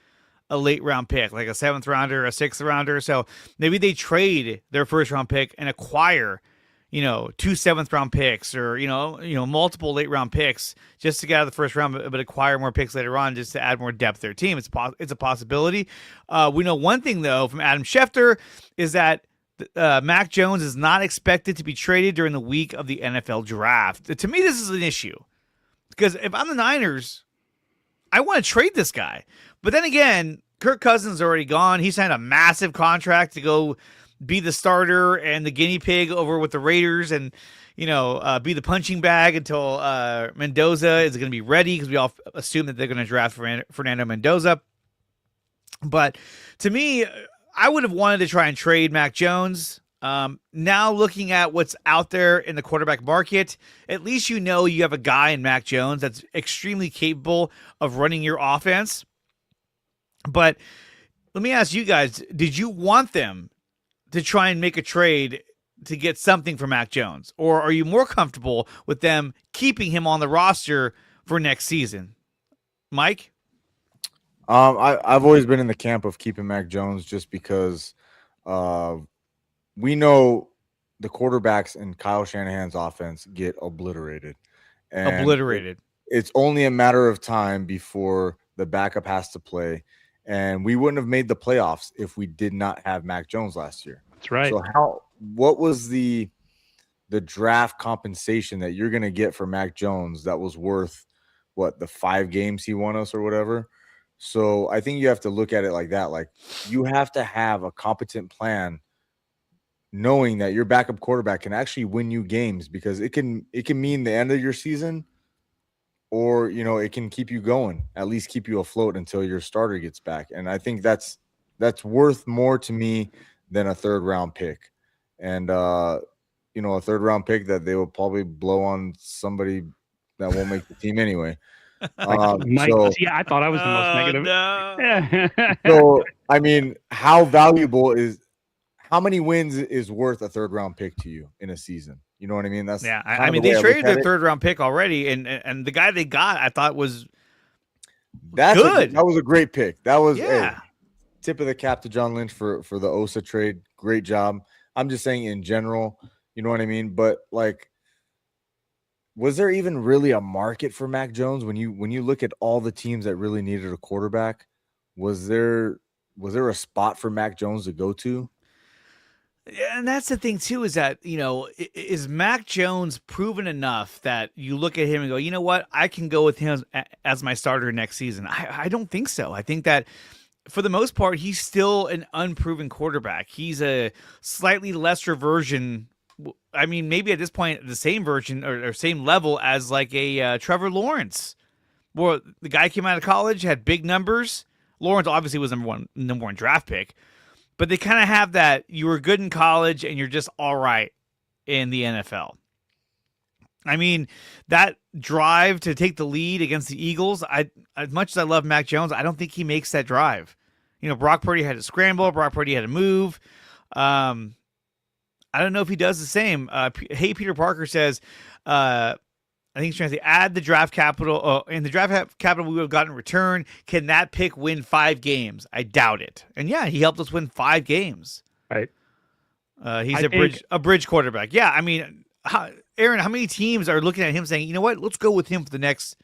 a late round pick, like a 7th rounder, a 6th rounder. So maybe they trade their 1st round pick and acquire, 2 7th round picks or, multiple late round picks just to get out of the 1st round, but acquire more picks later on just to add more depth to their team. It's a possibility. We know one thing, though, from Adam Schefter is that Mac Jones is not expected to be traded during the week of the NFL draft. To me, this is an issue because if I'm the Niners, I want to trade this guy. But then again, Kirk Cousins is already gone. He signed a massive contract to go be the starter and the guinea pig over with the Raiders and, be the punching bag until Mendoza is going to be ready because we all assume that they're going to draft Fernando Mendoza. But to me, I would have wanted to try and trade Mac Jones. Now looking at what's out there in the quarterback market, at least you know you have a guy in Mac Jones that's extremely capable of running your offense. But let me ask you guys, did you want them to try and make a trade to get something for Mac Jones? Or are you more comfortable with them keeping him on the roster for next season? Mike? I've always been in the camp of keeping Mac Jones just because we know the quarterbacks in Kyle Shanahan's offense get obliterated. And it's only a matter of time before the backup has to play. And we wouldn't have made the playoffs if we did not have Mac Jones last year. That's right. So what was the draft compensation that you're going to get for Mac Jones that was worth the 5 games he won us or whatever? So I think you have to look at it like that. Like, you have to have a competent plan, knowing that your backup quarterback can actually win you games, because it can mean the end of your season, or it can keep you going, at least keep you afloat until your starter gets back. And I think that's worth more to me than a 3rd round pick. And a 3rd round pick that they will probably blow on somebody that won't make the team anyway. Mike, I thought I was the most negative. No. So, I mean, how many wins is worth a 3rd round pick to you in a season? You know what I mean? That's I mean, they traded their 3rd round pick already, and the guy they got, I thought was good. That was a great pick. That was tip of the cap to John Lynch for the Osa trade. Great job. I'm just saying in general, you know what I mean? But was there even really a market for Mac Jones when you look at all the teams that really needed a quarterback? Was there a spot for Mac Jones to go to? And that's the thing too, is that, is Mac Jones proven enough that you look at him and go, you know what, I can go with him as my starter next season? I don't think so. I think that for the most part, he's still an unproven quarterback. He's a slightly lesser version. I mean, maybe at this point, the same version or same level as like a Trevor Lawrence. Well, the guy came out of college, had big numbers. Lawrence obviously was number one draft pick. But they kind of have that, you were good in college and you're just all right in the NFL. I mean, that drive to take the lead against the Eagles, as much as I love Mac Jones, I don't think he makes that drive. Brock Purdy had to scramble. Brock Purdy had to move. I don't know if he does the same. Hey, Peter Parker says, I think he's trying to say, add the draft capital. In the draft capital we would have gotten in return, can that pick win 5 games? I doubt it. And yeah, he helped us win 5 games. Right. He's a bridge quarterback. Yeah, I mean, Aaron, how many teams are looking at him saying, you know what, let's go with him for the next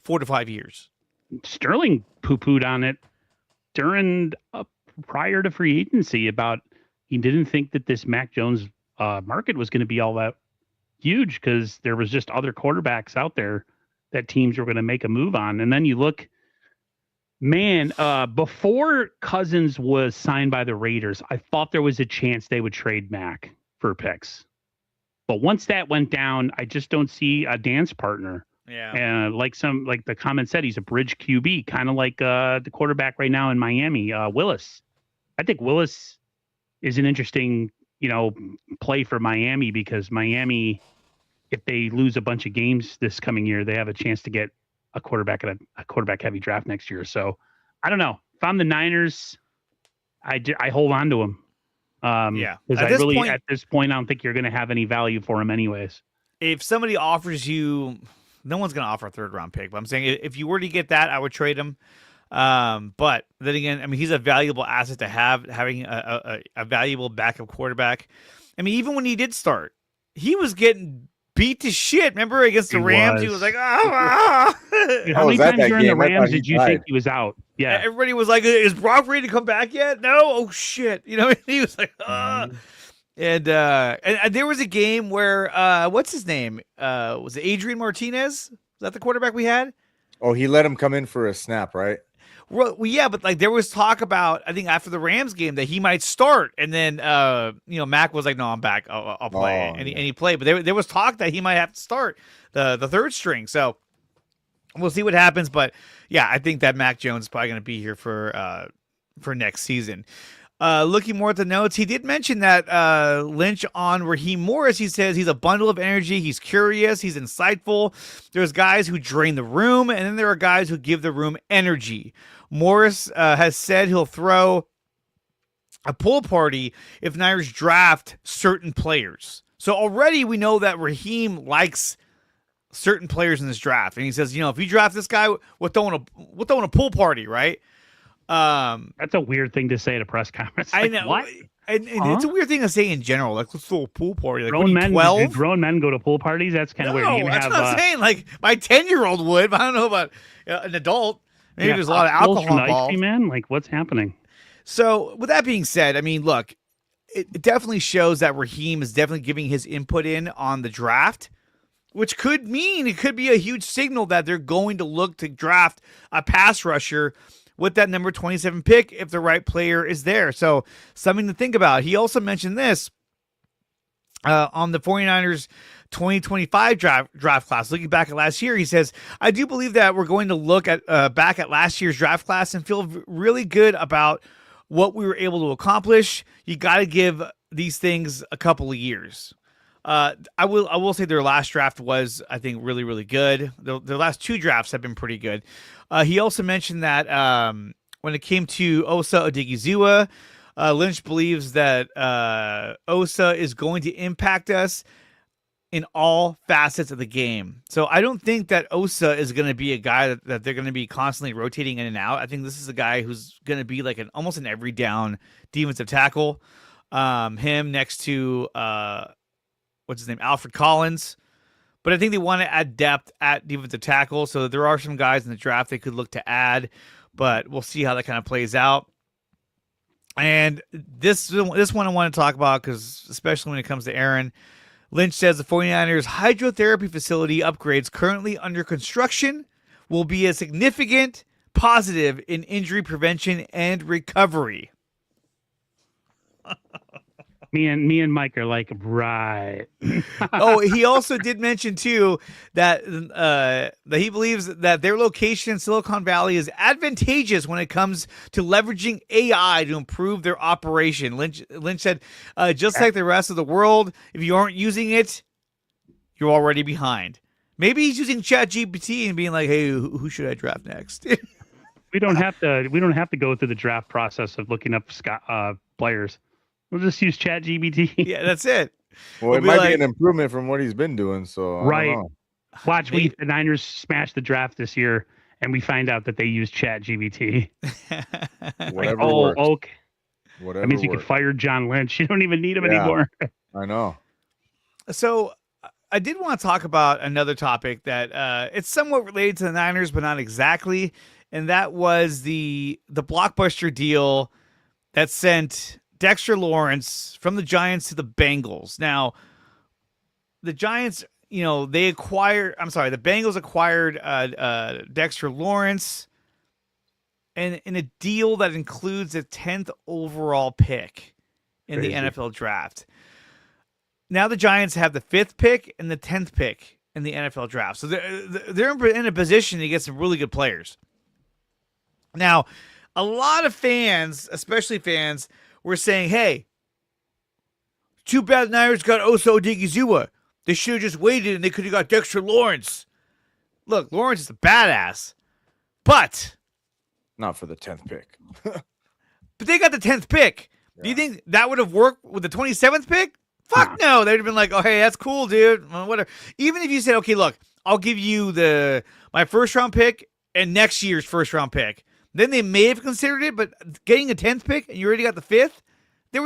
4 to 5 years? Sterling poo-pooed on it prior to free agency about he didn't think that this Mac Jones market was going to be all that huge, because there was just other quarterbacks out there that teams were going to make a move on. And then you look, before Cousins was signed by the Raiders, I thought there was a chance they would trade Mac for picks. But once that went down, I just don't see a dance partner. Yeah. And like the comment said, he's a bridge QB, kind of like the quarterback right now in Miami, Willis. I think Willis is an interesting, play for Miami, because Miami, if they lose a bunch of games this coming year, they have a chance to get a quarterback at a quarterback heavy draft next year. So I don't know. If I'm the Niners, I hold on to him. Because at this point, I don't think you're going to have any value for him anyways. If somebody offers you, no one's going to offer a 3rd round pick, but I'm saying if you were to get that, I would trade him. But then again, I mean, he's a valuable asset to have, having a valuable backup quarterback. I mean, even when he did start, he was getting beat to shit. Remember against the Rams? He was like, How many times during the Rams did you think he was out? Yeah. Everybody was like, is Brock ready to come back yet? No? Oh, shit. He was like, And there was a game where, what's his name? Was it Adrian Martinez? Was that the quarterback we had? Oh, he let him come in for a snap, right? Well, yeah, but there was talk about, I think after the Rams game, that he might start, and then Mac was like, "No, I'm back. I'll play," and he played. But there was talk that he might have to start the 3rd string. So we'll see what happens. But yeah, I think that Mac Jones is probably going to be here for next season. Looking more at the notes, he did mention that Lynch on Raheem Morris. He says he's a bundle of energy. He's curious. He's insightful. There's guys who drain the room, and then there are guys who give the room energy. Morris has said he'll throw a pool party if Niners draft certain players. So already we know that Raheem likes certain players in this draft, and he says, if you draft this guy, we're throwing a pool party, right? That's a weird thing to say at a press conference. I know. What? And it's a weird thing to say in general. Like, let's throw a pool party. Like, Grown men, 12? grown men go to pool parties? That's kind of weird. You That's have, what I'm saying. Like, my 10-year-old would, but I don't know about an adult. Maybe there's a lot of alcohol involved. Man, like, what's happening? So, with that being said, I mean, look, it definitely shows that Raheem is definitely giving his input in on the draft, which could mean it could be a huge signal that they're going to look to draft a pass rusher with that number 27 pick if the right player is there. So something to think about. He also mentioned this on the 49ers 2025 draft class. Looking back at last year, he says, I do believe that we're going to look at back at last year's draft class and feel really good about what we were able to accomplish. You got to give these things a couple of years. I will say their last draft was, I think, really, really good. Their last two drafts have been pretty good. He also mentioned that when it came to Osa Odigizua, Lynch believes that Osa is going to impact us in all facets of the game. So I don't think that Osa is going to be a guy that they're going to be constantly rotating in and out. I think this is a guy who's going to be like almost an every down defensive tackle. Him next to what's his name, Alfred Collins. But I think they want to add depth at defensive tackle. So there are some guys in the draft they could look to add, but we'll see how that kind of plays out. And this one I want to talk about because especially when it comes to Aaron, Lynch says the 49ers hydrotherapy facility upgrades currently under construction will be a significant positive in injury prevention and recovery. Me and Mike are like, right. Oh, he also did mention too that he believes that their location in Silicon Valley is advantageous when it comes to leveraging AI to improve their operation. Lynch said, just like the rest of the world, if you aren't using it, you're already behind. Maybe he's using ChatGPT and being like, hey, who should I draft next? We don't have to go through the draft process of looking up players. We'll just use ChatGPT. Yeah, that's it. Well, it might be an improvement from what he's been doing. So right. Watch, the Niners smash the draft this year, and we find out that they use ChatGPT. Whatever works. Okay. Whatever that means you works. can fire John Lynch. You don't even need him anymore. I know. So I did want to talk about another topic that it's somewhat related to the Niners, but not exactly. And that was the blockbuster deal that sent Dexter Lawrence from the Giants to the Bengals. Now, the Giants, the Bengals acquired Dexter Lawrence and in a deal that includes a 10th overall pick in the NFL draft. Now the Giants have the 5th pick and the 10th pick in the NFL draft. So they're in a position to get some really good players. Now, a lot of fans, especially fans, we're saying, hey, too bad the Niners got Osa Odigizua. They should have just waited and they could have got Dexter Lawrence. Look, Lawrence is a badass. But not for the 10th pick. But they got the 10th pick. Yeah. Do you think that would have worked with the 27th pick? Fuck no. They'd have been like, oh, hey, that's cool, dude. Whatever. Even if you said, okay, look, I'll give you my first round pick and next year's first round pick. Then they may have considered it, but getting a 10th pick and you already got the 5th, there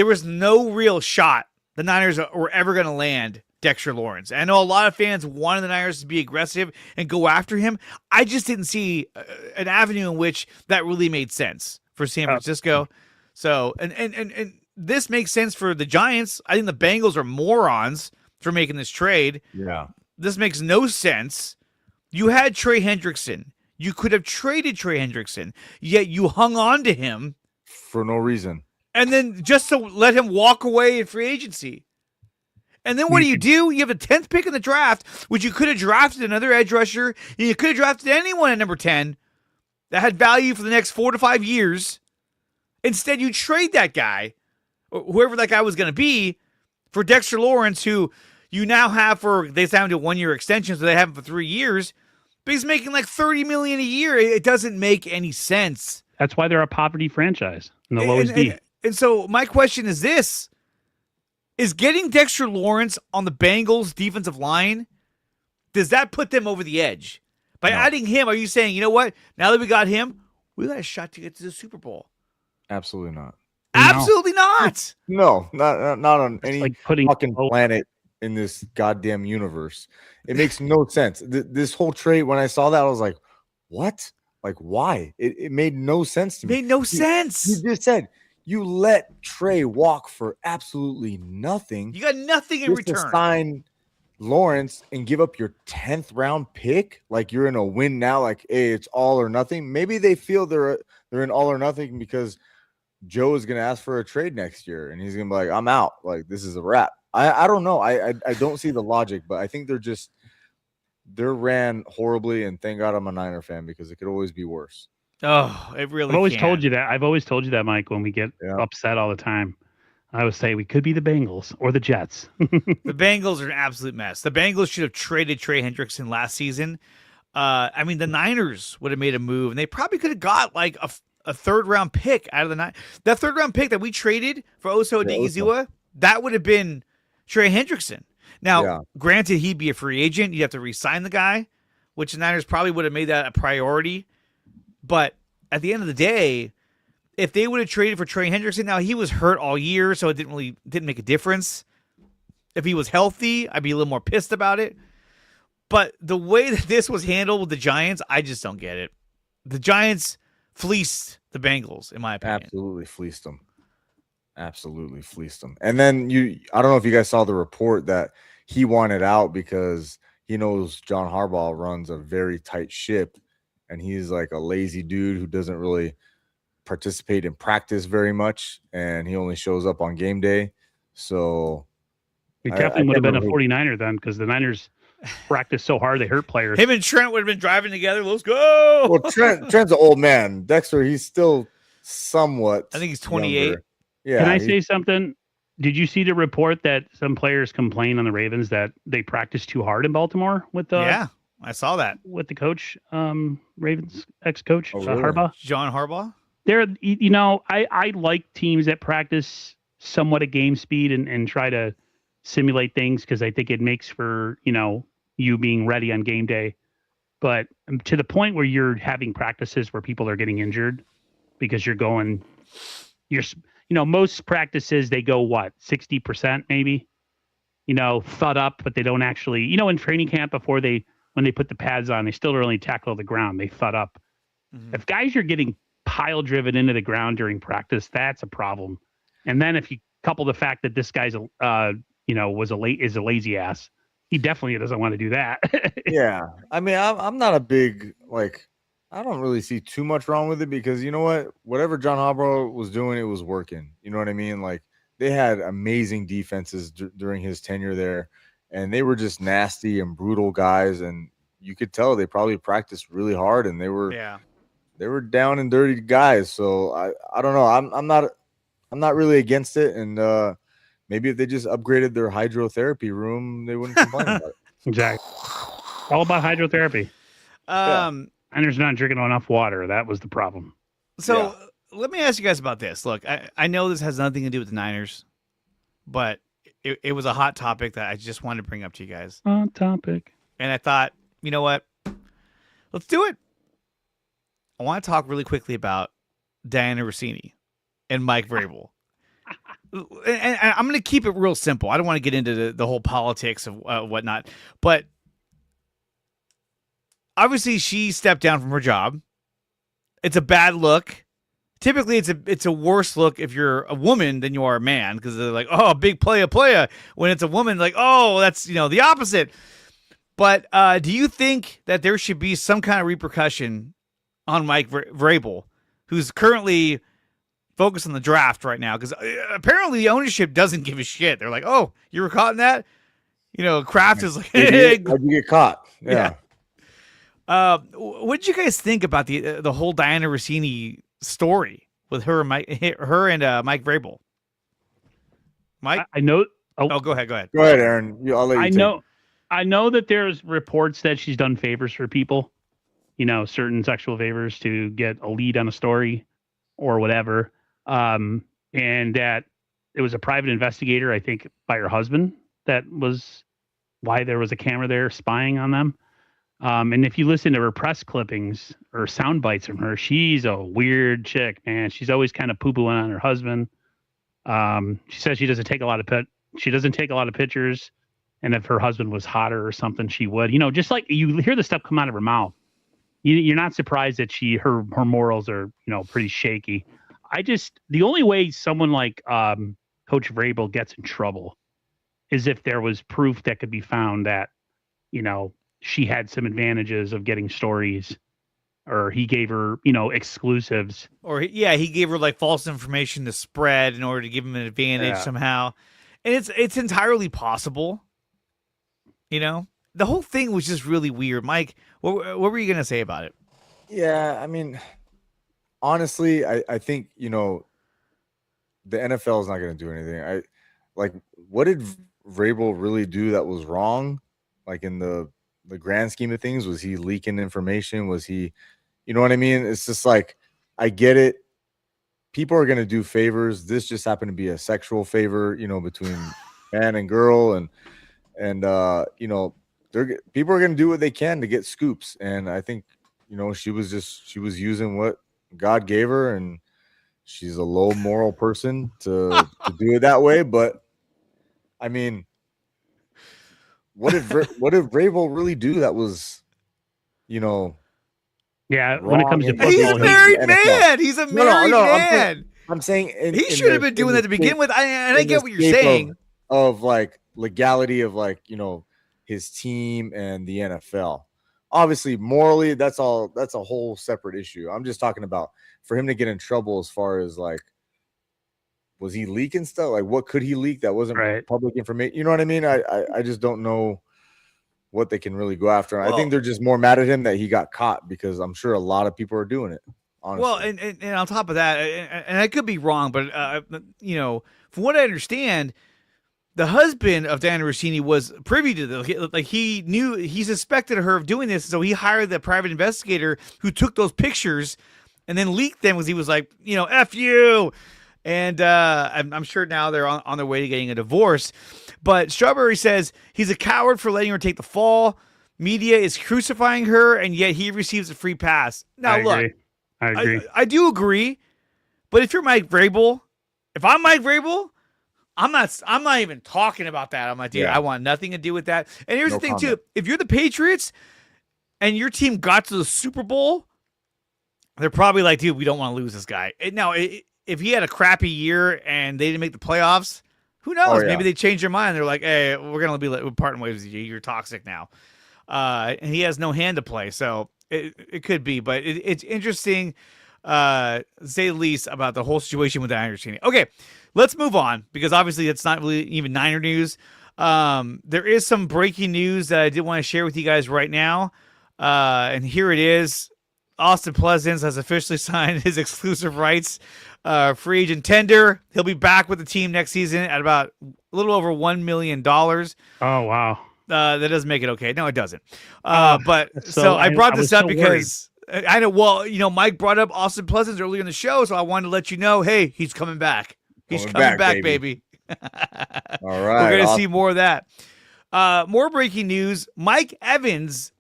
was no real shot the Niners were ever going to land Dexter Lawrence. I know a lot of fans wanted the Niners to be aggressive and go after him. I just didn't see an avenue in which that really made sense for San Francisco. So, and this makes sense for the Giants. I think the Bengals are morons for making this trade. Yeah. This makes no sense. You had Trey Hendrickson. You could have traded Trey Hendrickson, yet you hung on to him. For no reason. And then just to let him walk away in free agency. And then what do? You have a 10th pick in the draft, which you could have drafted another edge rusher. You could have drafted anyone at number 10 that had value for the next 4 to 5 years. Instead, you trade that guy, or whoever that guy was going to be, for Dexter Lawrence, who you now have they signed a 1-year extension, so they have him for 3 years. But he's making like $30 million a year. It doesn't make any sense. That's why they're a poverty franchise, and they'll always be. And so my question is this: is getting Dexter Lawrence on the Bengals defensive line, does that put them over the edge? By adding him, are you saying, you know what? Now that we got him, we got a shot to get to the Super Bowl? Absolutely not. Absolutely not. No, not on any like putting fucking planet in this goddamn universe. It makes no sense. This whole trade, when I saw that, I was like, what? Like, why? It made no sense to me. Made no sense. You just said you let Trey walk for absolutely nothing. You got nothing in just to return. sign Lawrence and give up your 10th round pick. Like you're in a win now. Like, hey, it's all or nothing. Maybe they feel they're in all or nothing because Joe is going to ask for a trade next year and he's going to be like, I'm out. Like, this is a wrap. I don't know. I don't see the logic, but I think they're ran horribly, and thank God I'm a Niner fan because it could always be worse. Oh, it really I've always can. told you that. I've always told you that, Mike, when we get upset all the time. I always say we could be the Bengals or the Jets. The Bengals are an absolute mess. The Bengals should have traded Trey Hendrickson last season. I mean, the Niners would have made a move, and they probably could have got like a third-round pick out of the Niners. That third-round pick that we traded for Oso Odigizua, that would have been Trey Hendrickson. Now, granted, he'd be a free agent. You'd have to re-sign the guy, which the Niners probably would have made that a priority. But at the end of the day, if they would have traded for Trey Hendrickson, now he was hurt all year, so it didn't make a difference. If he was healthy, I'd be a little more pissed about it. But the way that this was handled with the Giants, I just don't get it. The Giants fleeced the Bengals, in my opinion. Absolutely fleeced them. And then I don't know if you guys saw the report that he wanted out because he knows John Harbaugh runs a very tight ship and he's like a lazy dude who doesn't really participate in practice very much and he only shows up on game day. So he definitely would have been a 49er then because the Niners practice so hard they hurt players. Him and Trent would have been driving together. Let's go. Well, Trent's an old man. Dexter, he's still somewhat. I think he's 28. Younger. Yeah. Can I say something? Did you see the report that some players complained on the Ravens that they practiced too hard in Baltimore with the Yeah, I saw that. with the coach, Ravens ex-coach Oh, really? Harbaugh? John Harbaugh? I like teams that practice somewhat at game speed and try to simulate things because I think it makes for, you being ready on game day. But to the point where you're having practices where people are getting injured because most practices, they go 60% maybe, thud up, but they don't actually, in training camp when they put the pads on, they still don't really tackle the ground. They thud up. Mm-hmm. If guys are getting pile driven into the ground during practice, that's a problem. And then if you couple the fact that this guy's, is a lazy ass, he definitely doesn't want to do that. Yeah. I mean, I'm not a big, I don't really see too much wrong with it because you know what? Whatever John Harbaugh was doing, it was working. You know what I mean? Like they had amazing defenses during his tenure there, and they were just nasty and brutal guys. And you could tell they probably practiced really hard, and they were down and dirty guys. So I don't know. I'm not really against it, and maybe if they just upgraded their hydrotherapy room, they wouldn't complain about it. Exactly. All about hydrotherapy. Niners not drinking enough water. That was the problem. So let me ask you guys about this. Look, I know this has nothing to do with the Niners, but it was a hot topic that I just wanted to bring up to you guys. Hot topic. And I thought, you know what? Let's do it. I want to talk really quickly about Diana Rossini and Mike Vrabel. And I'm going to keep it real simple. I don't want to get into the whole politics of whatnot, but obviously she stepped down from her job. It's a bad look. Typically, it's a worse look if you're a woman than you are a man because they're like, oh, big playa. When it's a woman, like, oh, that's the opposite. But do you think that there should be some kind of repercussion on Mike Vrabel, who's currently focused on the draft right now? Because apparently the ownership doesn't give a shit. They're like, oh, you were caught in that? Kraft is like, hey, how'd you get caught? Yeah. What did you guys think about the whole Diana Rossini story? with her and Mike Vrabel. Mike, I know. oh, go ahead. Go ahead, Aaron. I'll let you I take know. I know that there's reports that she's done favors for people, certain sexual favors to get a lead on a story or whatever. And that it was a private investigator, I think, by her husband. That was why there was a camera there spying on them. And if you listen to her press clippings or sound bites from her, she's a weird chick, man. She's always kind of poo-pooing on her husband. She says she doesn't take a lot of pictures. And if her husband was hotter or something, she would. Just like you hear the stuff come out of her mouth. You're not surprised that her morals are, pretty shaky. The only way someone like Coach Vrabel gets in trouble is if there was proof that could be found that, she had some advantages of getting stories, or he gave her, exclusives. Or he gave her like false information to spread in order to give him an advantage somehow. And it's entirely possible. The whole thing was just really weird. Mike, what were you going to say about it? Yeah, I mean, honestly, I think, the NFL is not going to do anything. What did Vrabel really do that was wrong? Like in the grand scheme of things, was he leaking information? Was he, you know what I mean? It's just like, I get it. People are going to do favors. This just happened to be a sexual favor, between man and girl. And people are going to do what they can to get scoops. And I think, she was using what God gave her, and she's a low moral person to do it that way. But I mean, what did Vrabel really do that was, yeah, when it comes to football, he's a married man. He's a married man. I'm saying he should have been doing that to begin with. I get what you're saying. Of like legality of like, his team and the NFL. Obviously, morally, that's a whole separate issue. I'm just talking about for him to get in trouble as far as like, was he leaking stuff? Like, what could he leak that wasn't public information? You know what I mean? I just don't know what they can really go after. Well, I think they're just more mad at him that he got caught, because I'm sure a lot of people are doing it. Honestly. Well, and on top of that, and I could be wrong, but from what I understand, the husband of Diana Rossini was privy to this. Like, he suspected her of doing this, so he hired the private investigator who took those pictures and then leaked them, because he was like, F you. And I'm sure now they're on their way to getting a divorce. But Strawberry says he's a coward for letting her take the fall. Media is crucifying her, and yet he receives a free pass. Now, I agree. I do agree. But if you're Mike Vrabel, if I'm Mike Vrabel, I'm not even talking about that. I'm like, dude, I want nothing to do with that. And here's the thing, too. If you're the Patriots and your team got to the Super Bowl, they're probably like, dude, we don't want to lose this guy. Now, if he had a crappy year and they didn't make the playoffs, who knows? Maybe they change their mind. They're like, hey, we're going to be parting ways with you. You're toxic now. And he has no hand to play. So it could be. But it's interesting, to say the least, about the whole situation with the Niners team. Okay, let's move on, because obviously it's not really even Niner news. There is some breaking news that I did want to share with you guys right now. And here it is. Austin Pleasance has officially signed his exclusive rights free agent tender. He'll be back with the team next season at about a little over $1 million. Oh, wow. That doesn't make it okay. No, it doesn't. But so I brought this up because I know, well, Mike brought up Austin Pleasance earlier in the show, so I wanted to let you know, hey, he's coming back. He's coming back, baby. All right. We're going to see more of that. More breaking news. Mike Evans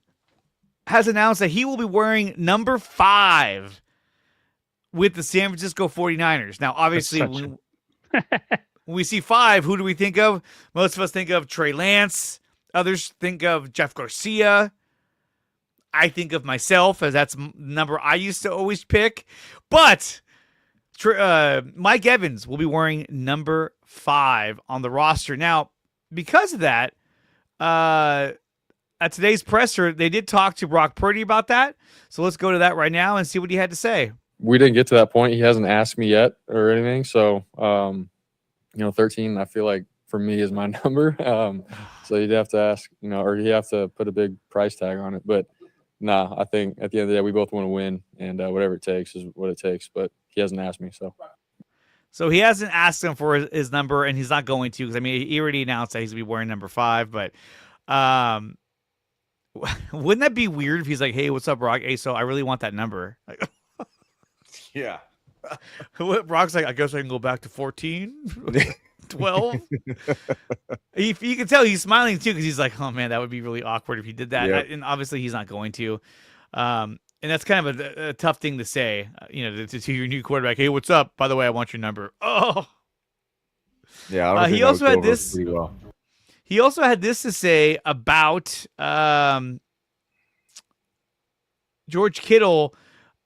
has announced that he will be wearing number 5 with the San Francisco 49ers. Now, obviously, when we see 5, who do we think of? Most of us think of Trey Lance. Others think of Jeff Garcia. I think of myself, as that's the number I used to always pick. But Mike Evans will be wearing number 5 on the roster. Now, because of that, at today's presser, they did talk to Brock Purdy about that. So let's go to that right now and see what he had to say. We didn't get to that point. He hasn't asked me yet or anything. So, 13, I feel like for me is my number. So you'd have to ask, or you have to put a big price tag on it. But I think at the end of the day, we both want to win, and whatever it takes is what it takes. But he hasn't asked me. So he hasn't asked him for his number, and he's not going to, because I mean he already announced that he's gonna be wearing number 5. But wouldn't that be weird if he's like, "Hey, what's up, Brock? Hey, so I really want that number." Like, Yeah. Brock's like, "I guess I can go back to 14, 12." You can tell he's smiling too, because he's like, "Oh man, that would be really awkward if he did that." Yep. And obviously he's not going to. And that's kind of a tough thing to say, to your new quarterback. "Hey, what's up? By the way, I want your number." Oh, Yeah. I don't think he that also would had go over this. pretty well. He also had this to say about George Kittle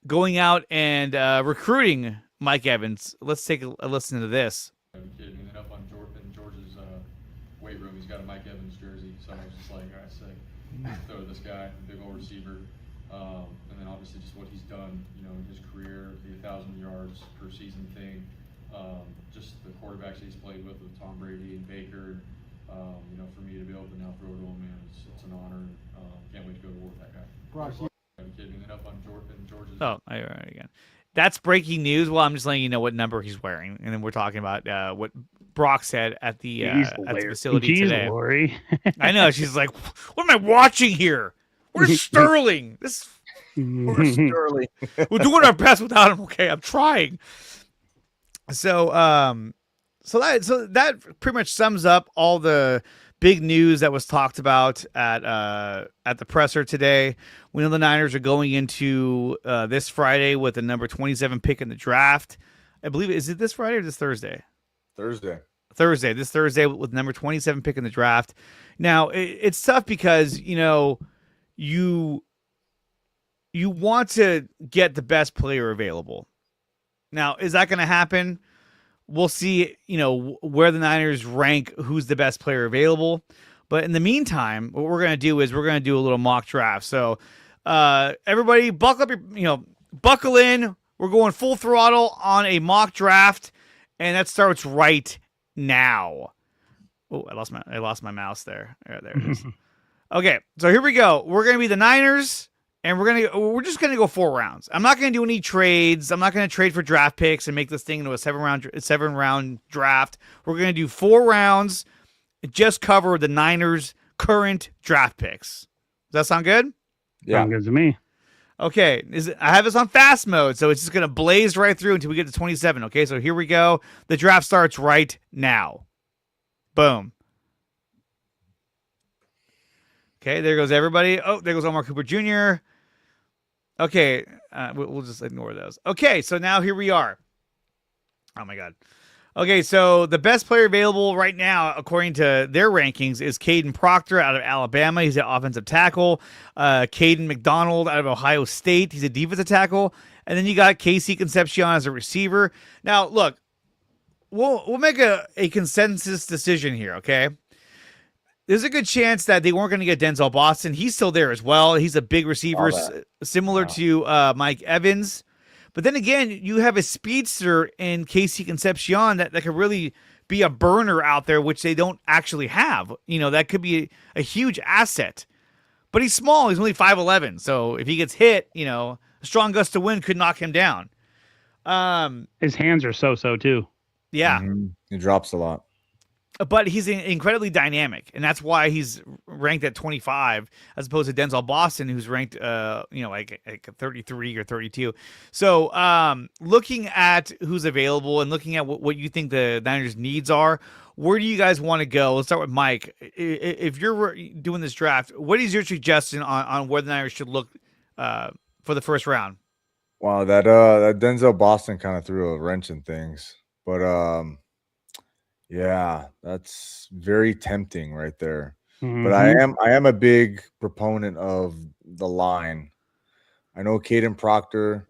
going out and recruiting Mike Evans. Let's take a listen to this. Kid ended up in George's weight room. He's got a Mike Evans jersey, so I was just like, all right, sick. Throw to this guy, big old receiver, and then obviously just what he's done, in his career, the 1,000 yards per season thing, just the quarterbacks he's played with Tom Brady and Baker. For me to be able to now throw to him, man, it's an honor. Can't wait to go to war with that guy. Kid ended up in George's. Oh, all right, again. That's breaking news. Well, I'm just letting you know what number he's wearing, and then we're talking about what Brock said at the facility today. Lori. I know. She's like, "What am I watching here? Where's Sterling? Where's Sterling? We're doing our best without him. Okay, I'm trying." So that pretty much sums up all the big news that was talked about at the presser today. We know the Niners are going into this Friday with the number 27 pick in the draft. I believe, is it this Friday or this Thursday? Thursday. This Thursday with number 27 pick in the draft. Now it's tough because you want to get the best player available. Now, is that going to happen? We'll see, where the Niners rank who's the best player available. But in the meantime, what we're going to do is we're going to do a little mock draft. So everybody buckle up buckle in. We're going full throttle on a mock draft, and that starts right now. Oh, I lost my mouse there. There it is. Okay, so here we go. We're going to be the Niners. And we're just gonna go 4 rounds. I'm not gonna do any trades. I'm not gonna trade for draft picks and make this thing into a 7-round draft. We're gonna do 4 rounds. Just cover the Niners' current draft picks. Does that sound good? Yeah. Sounds good to me. Okay. I have this on fast mode, so it's just gonna blaze right through until we get to 27. Okay, so here we go. The draft starts right now. Boom. Okay, there goes everybody. Oh, there goes Omar Cooper Jr. Okay, we'll just ignore those. Okay, so now here we are. Oh, my God. Okay, so the best player available right now, according to their rankings, is Caden Proctor out of Alabama. He's an offensive tackle. Caden McDonald out of Ohio State. He's a defensive tackle. And then you got Casey Concepcion as a receiver. Now, look, we'll make a consensus decision here, okay? There's a good chance that they weren't going to get Denzel Boston. He's still there as well. He's a big receiver, similar to Mike Evans. But then again, you have a speedster in Casey Concepcion that could really be a burner out there, which they don't actually have. That could be a huge asset. But he's small. He's only 5'11". So if he gets hit, a strong gust of wind could knock him down. His hands are so too. Yeah. Mm-hmm. He drops a lot. But he's incredibly dynamic, and that's why he's ranked at 25 as opposed to Denzel Boston, who's ranked, like 33 or 32. So, looking at who's available and looking at what you think the Niners' needs are, where do you guys want to go? Let's start with Mike. If you're doing this draft, what is your suggestion on where the Niners should look for the first round? Wow, that Denzel Boston kind of threw a wrench in things, but yeah, that's very tempting right there. Mm-hmm. But I am a big proponent of the line. I know Caden Proctor,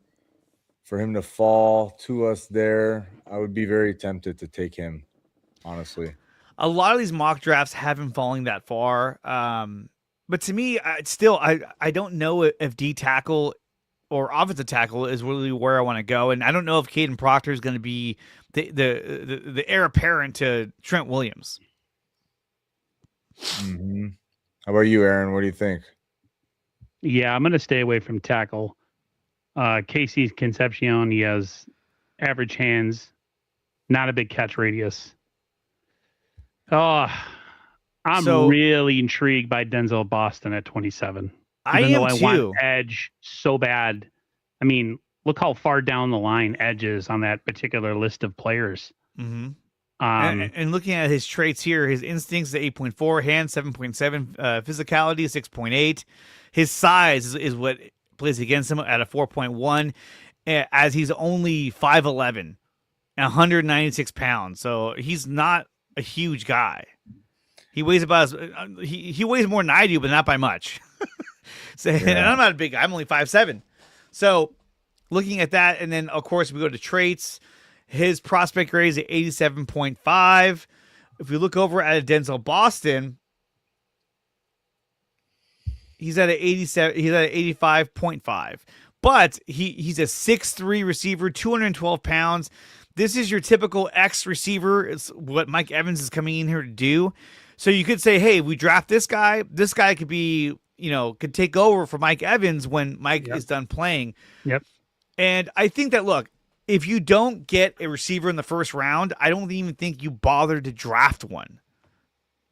for him to fall to us there, I would be very tempted to take him, honestly. A lot of these mock drafts have him falling that far. But to me, I don't know if D tackle or offensive tackle is really where I want to go. And I don't know if Caden Proctor is going to be the heir apparent to Trent Williams. Mm-hmm. How about you, Aaron? What do you think? Yeah, I'm going to stay away from tackle. Casey Concepcion, he has average hands, not a big catch radius. Oh, I'm So- really intrigued by Denzel Boston at 27. I Even though am I too. want edge so bad. I mean, look how far down the line edge is on that particular list of players. Mm-hmm. And looking at his traits here, his instincts is 8.4, hands 7.7, physicality 6.8. His size is what plays against him at a 4.1, as he's only 5'11 and 196 pounds. So he's not a huge guy. He weighs about he weighs more than I do, but not by much. So, and I'm not a big guy. I'm only 5'7". So looking at that, and then of course we go to traits. His prospect grade is at 87.5. If we look over at a Denzel Boston, he's at an 87. He's at an 85.5. But he's a 6'3" receiver, 212 pounds. This is your typical X receiver. It's what Mike Evans is coming in here to do. So you could say, hey, we draft this guy. This guy could be, could take over for Mike Evans when Mike is done playing. Yep. And I think that, look, if you don't get a receiver in the first round, I don't even think you bother to draft one,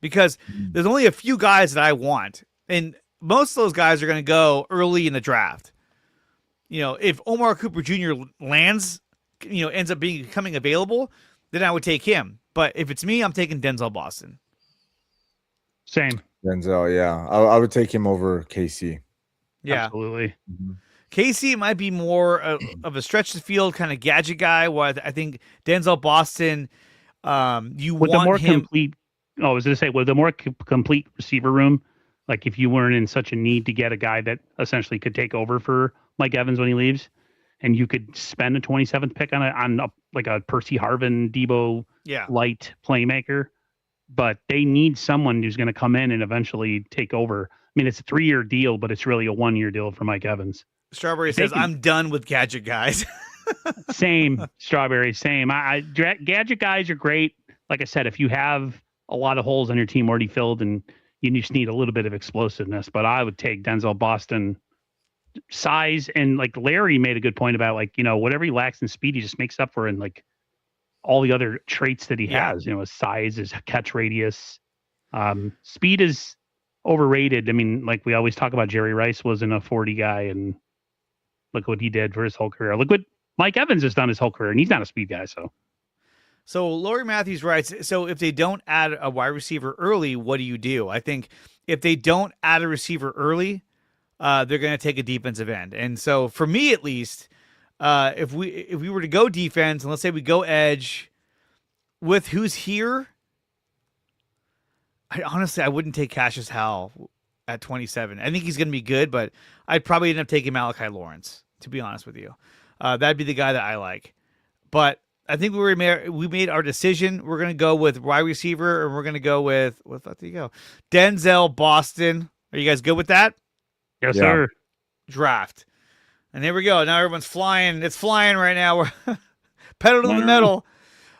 because there's only a few guys that I want, and most of those guys are going to go early in the draft. If Omar Cooper Jr. lands, ends up becoming available, then I would take him. But if it's me, I'm taking Denzel Boston. Same. Denzel, yeah. I would take him over KC. Yeah. Absolutely. Mm-hmm. Casey might be more of a stretch the field kind of gadget guy, while I think Denzel Boston, you With want the more him. complete, I was going to say, with the more complete receiver room, like if you weren't in such a need to get a guy that essentially could take over for Mike Evans when he leaves, and you could spend a 27th pick on a Percy Harvin, Debo light playmaker, but they need someone who's going to come in and eventually take over. I mean, it's a 3-year deal, but it's really a 1-year deal for Mike Evans. Strawberry says, I'm done with gadget guys. Same, Strawberry, same. Gadget guys are great. Like I said, if you have a lot of holes on your team already filled and you just need a little bit of explosiveness, but I would take Denzel Boston. Size, and like Larry made a good point about, like, whatever he lacks in speed, he just makes up for in like all the other traits that he has. His size, his catch radius. Speed is overrated. I mean, like we always talk about, Jerry Rice wasn't a 40 guy, and look what he did for his whole career. Look what Mike Evans has done his whole career, and he's not a speed guy. So Lori Matthews writes, so if they don't add a wide receiver early, what do you do? I think if they don't add a receiver early, they're going to take a defensive end. And so for me, at least, if we were to go defense, and let's say we go edge with who's here, I wouldn't take Cassius Howell at 27. I think he's going to be good, but I'd probably end up taking Malachi Lawrence, to be honest with you. That'd be the guy that I like. But I think we made our decision. We're going to go with wide receiver, and we're going to go with, what do you go? Denzel Boston. Are you guys good with that? Yes, sir. Draft. And there we go. Now everyone's flying. It's flying right now. We're pedal to the metal.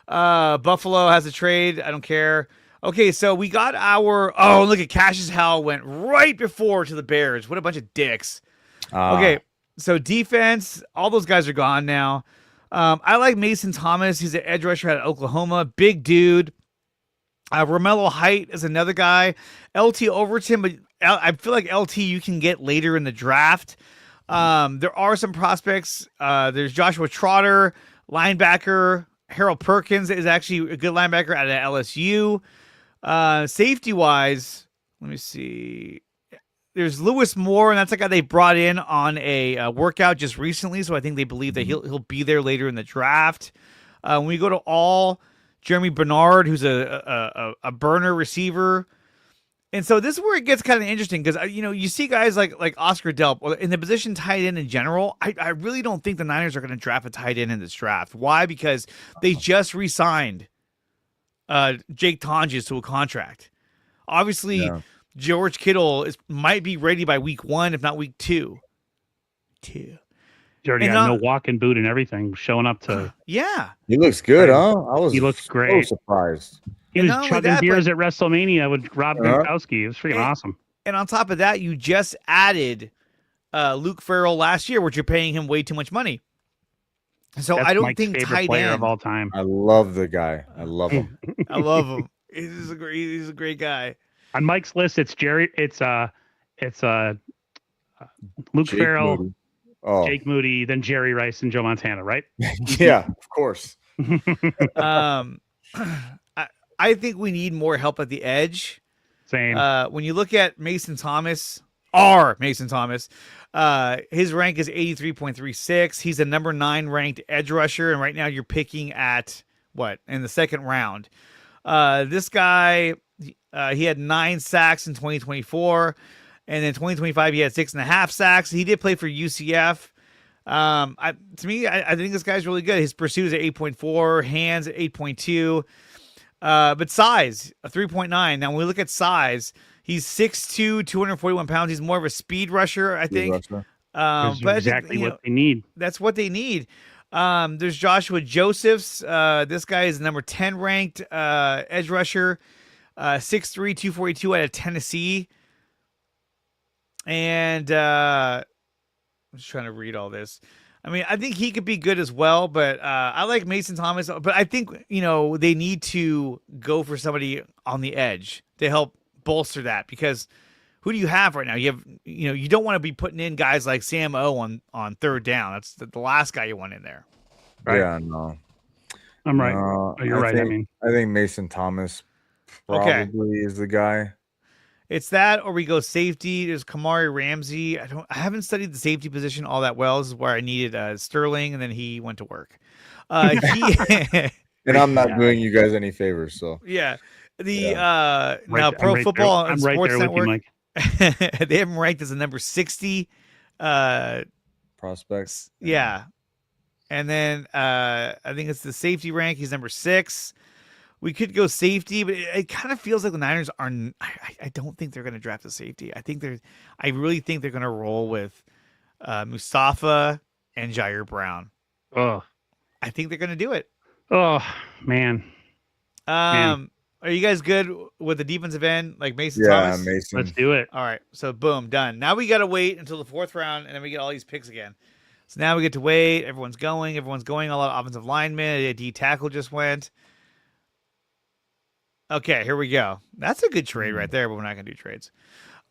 Buffalo has a trade. I don't care. Okay, so we got look at Cassius Howell went right before to the Bears. What a bunch of dicks. Okay, so defense, all those guys are gone now. I like Mason Thomas. He's an edge rusher out of Oklahoma. Big dude. Romello Height is another guy. LT Overton, but I feel like LT you can get later in the draft. There are some prospects. There's Joshua Trotter, linebacker. Harold Perkins is actually a good linebacker out of LSU. Safety-wise, let me see. There's Lewis Moore, and that's the guy they brought in on a workout just recently, so I think they believe that he'll be there later in the draft. When we go to Jeremy Bernard, who's a burner receiver. And so this is where it gets kind of interesting, because you see guys like Oscar Delp in the position tight end in general. I really don't think the Niners are going to draft a tight end in this draft. Why? Because they just re-signed Jake Tonjes to a contract. Obviously, George Kittle might be ready by week 1, if not week 2. He already got no walking boot and everything, showing up to. Yeah, he looks good, huh? He looks great. So surprised. He was chugging beers at WrestleMania with Rob Gronkowski. It was freaking awesome. And on top of that, you just added Luke Farrell last year, which you're paying him way too much money. So That's I don't Mike's think favorite tight player end. of all time. I love the guy. I love him. I love him. He's a great guy. On Mike's list, it's Jerry. It's Luke Jake Farrell, Moody. Oh, Jake Moody, then Jerry Rice and Joe Montana, right? yeah, of course. Um, I think we need more help at the edge. Same. When you look at Mason Thomas, his rank is 83.36. He's a number 9 ranked edge rusher, and right now you're picking at what in the second round. This guy, he had 9 sacks in 2024, and in 2025 he had 6.5 sacks. He did play for UCF. I think this guy's really good. His pursuit is at 8.4, hands at 8.2. But size, a 3.9. Now, when we look at size, he's 6'2", 241 pounds. He's more of a speed rusher, I think. That's But exactly I think, what they need. that's what they need. There's Joshua Josephs. This guy is number 10 ranked edge rusher, 6'3", 242 out of Tennessee. And I'm just trying to read all this. I mean, I think he could be good as well, but I like Mason Thomas. But I think, they need to go for somebody on the edge to help bolster that, because who do you have right now? You have, you don't want to be putting in guys like Sam O on third down. That's the last guy you want in there. Right. Yeah, no. I'm right. No, You're right. I think Mason Thomas Okay. probably is the guy. It's that, or we go safety. There's Kamari Ramsey. I haven't studied the safety position all that well. This is where I needed Sterling, and then he went to work. And I'm not doing you guys any favors, so Yeah. Right- Now I'm Pro right Football there. and I'm right Sports there with you, Network, Mike. they have him ranked as a number 60. prospects. Yeah. And then I think it's the safety rank. He's number 6. We could go safety, but it kind of feels like the Niners are. I don't think they're going to draft a safety. I really think they're going to roll with Mustafa and Jair Brown. Oh, I think they're going to do it. oh, man. Are you guys good with the defensive end, like Mason Yeah, Thomas? Mason. Let's do it. All right, so boom, done. Now we got to wait until the 4th round, and then we get all these picks again. So now we get to wait. Everyone's going. A lot of offensive linemen. A D tackle just went. Okay, here we go. That's a good trade right there, but we're not going to do trades.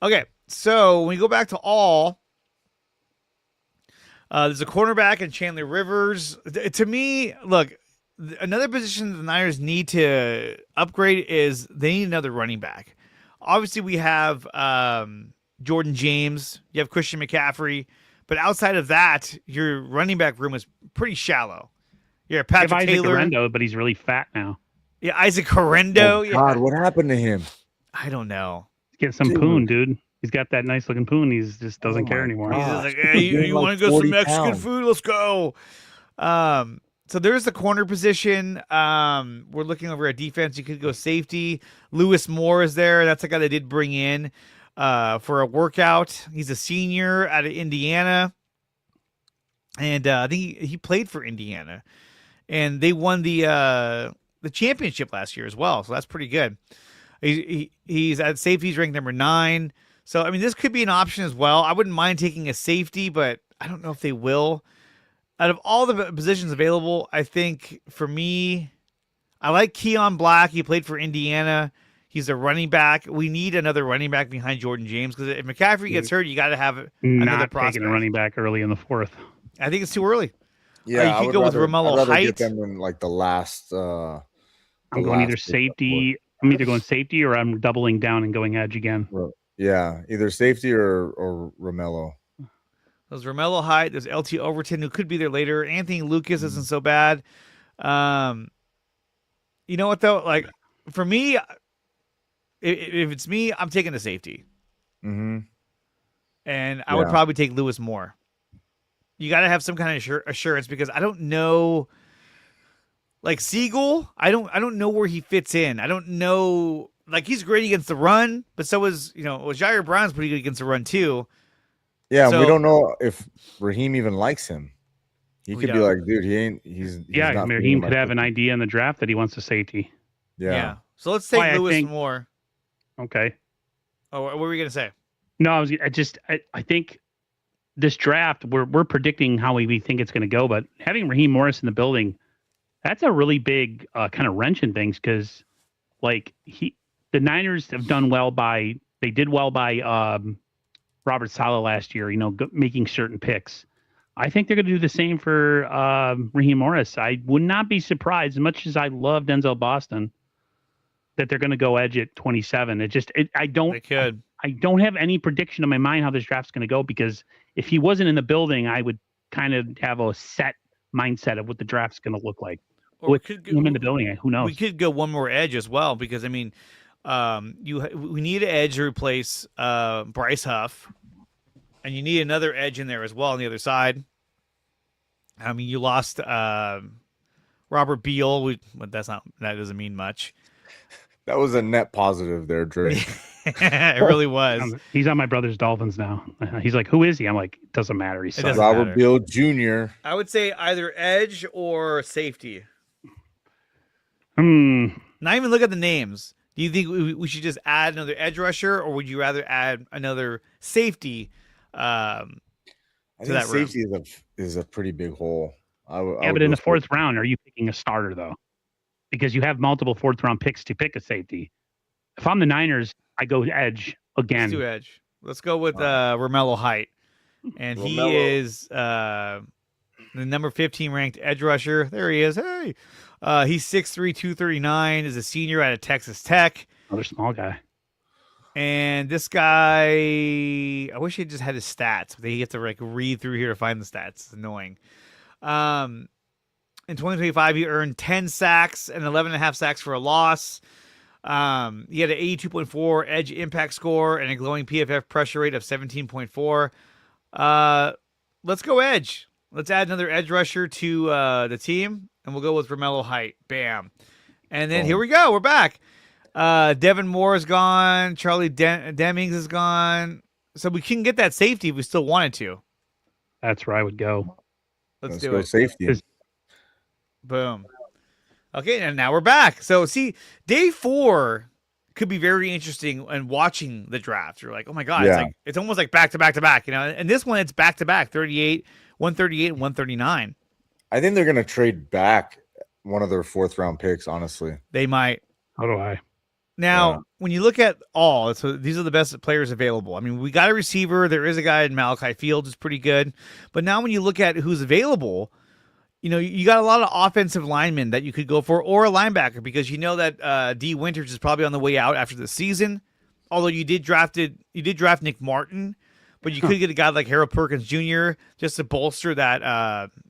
Okay, so when we go back to all, there's a cornerback in Chandler Rivers. To me, look, another position the Niners need to upgrade is they need another running back. Obviously, we have Jordan James. You have Christian McCaffrey. But outside of that, your running back room is pretty shallow. You have Patrick Isaac Taylor. Orlando, but he's really fat now. Yeah, Isaac Horrendo. Oh, God, Yeah. what happened to him? I don't know. Get some Dude. poon, dude. He's got that nice looking poon. He's just doesn't Oh care my anymore. He's God. just like, Gosh, hey, he's you doing want like to go some 40 Mexican pounds. food? Let's go. So there's the corner position. We're looking over at defense. You could go safety. Lewis Moore is there. That's the guy they did bring in for a workout. He's a senior out of Indiana. And I think he played for Indiana. And they won the championship last year as well. So that's pretty good. He's at safety. He's ranked number 9. So, I mean, this could be an option as well. I wouldn't mind taking a safety, but I don't know if they will. Out of all the positions available, I think for me, I like Keon Black. He played for Indiana. He's a running back. We need another running back behind Jordan James, because if McCaffrey gets hurt, you got to have another Not prospect. taking a running back early in the 4th. I think it's too early. Yeah, you I could would go with rather- Romello I'd rather Height. get them in like the last. I'm going either safety. I'm either going safety or I'm doubling down and going edge again. Yeah, either safety or Romello. There's Romello Height. There's LT Overton, who could be there later. Anthony Lucas isn't so bad. You know what, though? Like, for me, if it's me, I'm taking the safety. Mm-hmm. And I would Yeah. probably take Lewis Moore. You got to have some kind of assurance, because I don't know. Like Siegel, I don't know where he fits in. I don't know. Like, he's great against the run, but so is, Jair Brown's pretty good against the run too. Yeah, and So- we don't know if Raheem even likes him. He We could be don't. like, dude, he's Yeah, not Raheem feeling could like have an this. idea in the draft that he wants a safety. Yeah. So let's take Why, I Lewis think- Moore. Okay. Oh, what were we gonna say? No, I think this draft, we're predicting how we think it's going to go, but having Raheem Morris in the building, that's a really big kind of wrench in things because, like the Niners have done well they did well by Robert Saleh last year, making certain picks. I think they're going to do the same for Raheem Morris. I would not be surprised, as much as I love Denzel Boston, that they're going to go edge at 27. I don't have any prediction in my mind how this draft's going to go because if he wasn't in the building, I would kind of have a set mindset of what the draft's going to look like. Or With him in the building, who knows? We could go one more edge as well because I mean, we need an edge to replace Bryce Huff, and you need another edge in there as well on the other side. I mean, you lost Robert Beal, but that doesn't mean much. That was a net positive there, Drake. It really was. He's on my brother's Dolphins now. He's like, who is he? I'm like, it doesn't matter. He's Robert Beal Jr. I would say either edge or safety. Not even look at the names. Do you think we should just add another edge rusher, or would you rather add another safety? I think safety is a pretty big hole. But in the fourth round, are you picking a starter though? Because you have multiple fourth round picks to pick a safety. If I'm the Niners, I go edge again. Let's do edge. Let's go with Romello Height, and he is the number 15 ranked edge rusher. There he is. Hey, he's 6'3", 239. Is a senior out of Texas Tech. Another small guy. And this guy, I wish he just had his stats, but he has to read through here to find the stats. It's annoying. In 2025, he earned 10 sacks and 11.5 sacks for a loss. He had an 82.4 edge impact score and a glowing PFF pressure rate of 17.4. Let's go edge. Let's add another edge rusher to the team, and we'll go with Romello Height. Bam. And then here we go. We're back. Devin Moore is gone. Charlie Demings is gone. So we can get that safety if we still wanted to. That's where I would go. Let's go it. Safety. Boom. Okay, and now we're back. So see, day 4 could be very interesting and watching the draft. You're like, oh my God, it's almost like back to back to back, And this one, it's back to back, 138 and 139. I think they're gonna trade back one of their fourth round picks, honestly. They might. How do I? Now, when you look at so these are the best players available. I mean, we got a receiver. There is a guy in Malachi Fields who's pretty good. But now when you look at who's available, you got a lot of offensive linemen that you could go for, or a linebacker, because that D. Winters is probably on the way out after the season. Although you did draft Nick Martin, but you could get a guy like Harold Perkins Jr. just to bolster that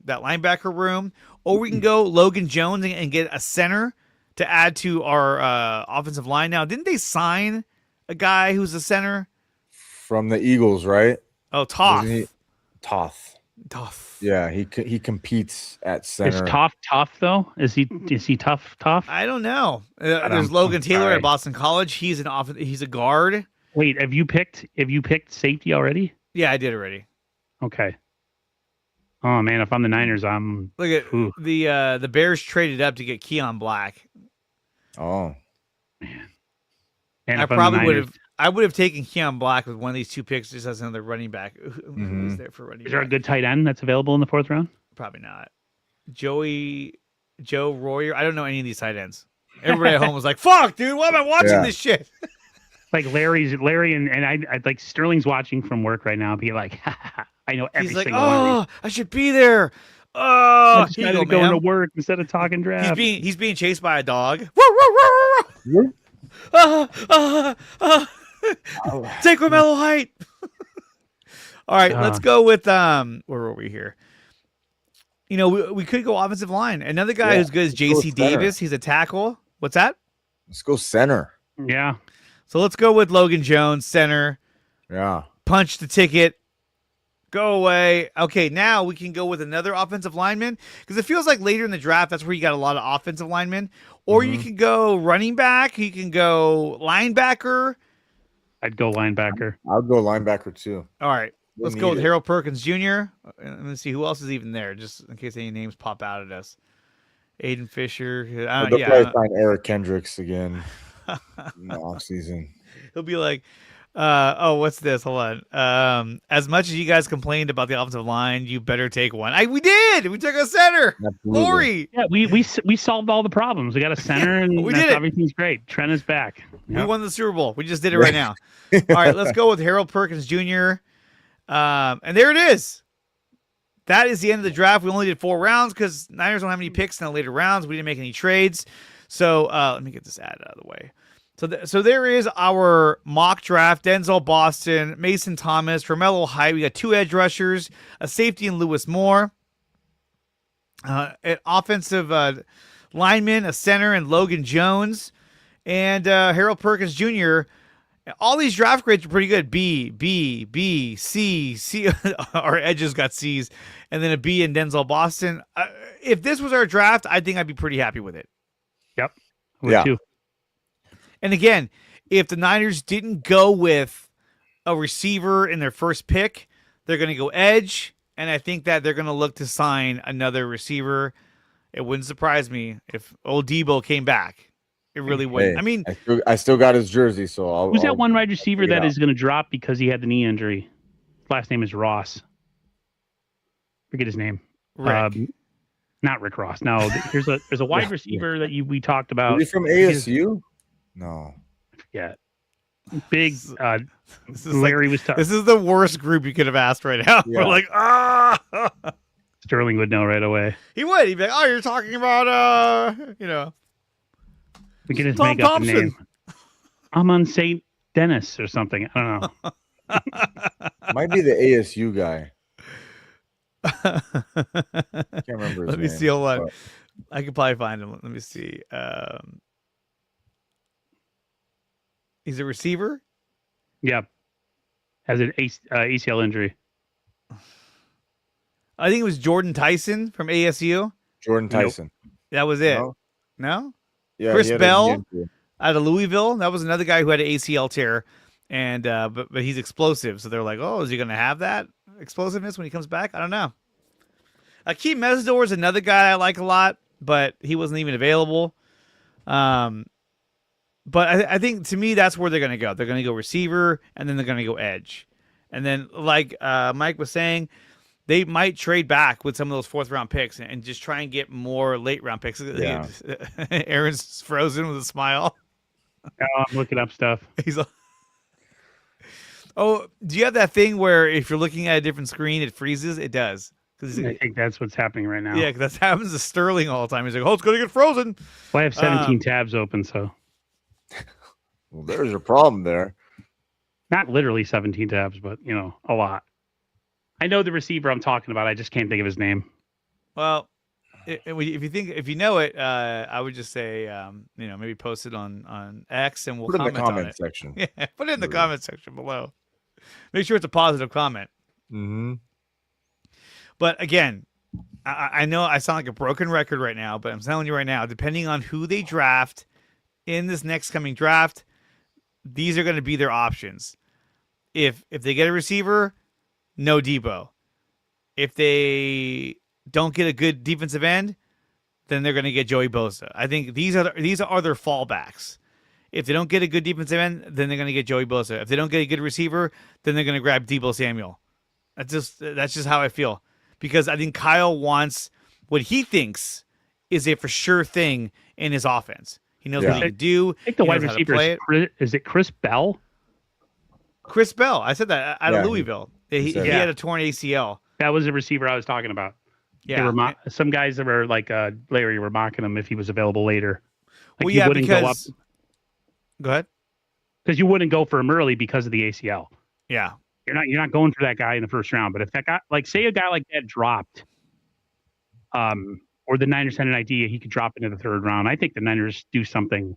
linebacker room. Or we can go Logan Jones and get a center to add to our offensive line. Now, didn't they sign a guy who's a center from the Eagles? Right? Oh, Toth. Yeah, he competes at center. Is tough though? Is he tough? I don't know. There's Logan Taylor at Boston College. He's a guard. Wait, have you picked safety already? Yeah, I did already. Okay. Oh man, if I'm the Niners, I'm look at the Bears traded up to get Keon Black. Oh man. And I would have taken Keon Black with one of these two picks just as another running back. Who's there for running back? Is there a good tight end that's available in the fourth round? Probably not. Joe Royer. I don't know any of these tight ends. Everybody at home was like, "Fuck, dude, why am I watching this shit?" Like Larry and I like Sterling's watching from work right now. Be like, I know every single one of these. I should be there. Oh, I decided to go into work instead of talking draft. He's being chased by a dog. Take Romello Height. All right, let's go with where were we here? We could go offensive line. Another guy who's good is JC Davis. He's a tackle. What's that? Let's go center. Yeah. So let's go with Logan Jones, center. Yeah. Punch the ticket. Go away. Okay, now we can go with another offensive lineman because it feels like later in the draft, that's where you got a lot of offensive linemen. Or you can go running back. You can go linebacker. I'd go linebacker. I'll go linebacker too. All right. Let's go with Harold Perkins Jr. Let's see who else is even there, just in case any names pop out at us. Aiden Fisher. They'll probably sign Eric Kendricks again in the offseason. He'll be like, What's this? Hold on. As much as you guys complained about the offensive line, you better take one. We did. We took a center. Absolutely. Lori. Yeah, we solved all the problems. We got a center, and we did it. everything's great. Trent is back. We won the Super Bowl. We just did it right now. All right, let's go with Harold Perkins Jr. And there it is. That is the end of the draft. We only did 4 rounds because Niners don't have any picks in the later rounds. We didn't make any trades. So let me get this ad out of the way. So there is our mock draft. Denzel Boston, Mason Thomas, Romello Height. We got 2 edge rushers, a safety in Lewis Moore, an offensive lineman, a center in Logan Jones, and Harold Perkins Jr. All these draft grades are pretty good. B, C. Our edges got C's, and then a B in Denzel Boston. If this was our draft, I think I'd be pretty happy with it. Yep. Yeah. Too. And again, if the Niners didn't go with a receiver in their first pick, they're going to go edge, and I think that they're going to look to sign another receiver. It wouldn't surprise me if old Debo came back. It really wouldn't. Hey, I mean, I still got his jersey, so Who's that one wide receiver figure it that out. is going to drop because he had the knee injury? Last name is Ross. Forget his name. Rick. Not Rick Ross. No, there's a wide receiver that we talked about. Is he from ASU? No. Yeah. Big this is Larry was tough. This is the worst group you could have asked right now. Yeah. We're like, Sterling would know right away. He would. He'd be like, you're talking about, We can just Tom make up a Thompson. name. I'm on St. Dennis or something. I don't know. Might be the ASU guy. Can't remember his Let me name, see. Hold on. but- I could probably find him. Let me see. He's a receiver. Yeah. Has an ACL injury. I think it was Jordan Tyson from ASU. Jordan Tyson. That was it. No? No? Yeah, Chris he had a Bell? knee injury. Out of Louisville. That was another guy who had an ACL tear. And but he's explosive. So they're like, is he going to have that explosiveness when he comes back? I don't know. Akeem Mesdor is another guy I like a lot, but he wasn't even available. But I think, to me, that's where they're going to go. They're going to go receiver, and then they're going to go edge. And then, like Mike was saying, they might trade back with some of those 4th-round picks and just try and get more late-round picks. Yeah. Aaron's frozen with a smile. I'm looking up stuff. He's like, do you have that thing where if you're looking at a different screen, it freezes? It does. I think that's what's happening right now. Yeah, because that happens to Sterling all the time. He's like, it's going to get frozen. Well, I have 17 tabs open, so Well, there's your problem there. not literally 17 tabs, but a lot. I know the receiver I'm talking about. I just can't think of his name. Well, if you know it, I would just say, maybe post it on X and we'll Put it in comment the on comment it. section. Yeah, put it in the comment section below. Make sure it's a positive comment. Mm-hmm. But again, I know I sound like a broken record right now, but I'm telling you right now, depending on who they draft in this next coming draft, these are going to be their options. If they get a receiver, no Debo. If they don't get a good defensive end, then they're going to get Joey Bosa. I think these are their fallbacks. If they don't get a good defensive end, then they're going to get Joey Bosa. If they don't get a good receiver, then they're going to grab Debo Samuel. That's just how I feel. Because I think Kyle wants what he thinks is a for sure thing in his offense. He knows what he can do. I think the He wide knows how to receiver play is it Chris Bell? Chris Bell. I said that out of Louisville. He said had a torn ACL. That was the receiver I was talking about. Yeah. Some guys that were like Larry were mocking him if he was available later. Like Well, he yeah, wouldn't go up because go ahead. because you wouldn't go for him early because of the ACL. Yeah. You're not going for that guy in the first round. But if that guy, like say a guy like that dropped, or the Niners had an idea he could drop into the 3rd round, I think the Niners do something.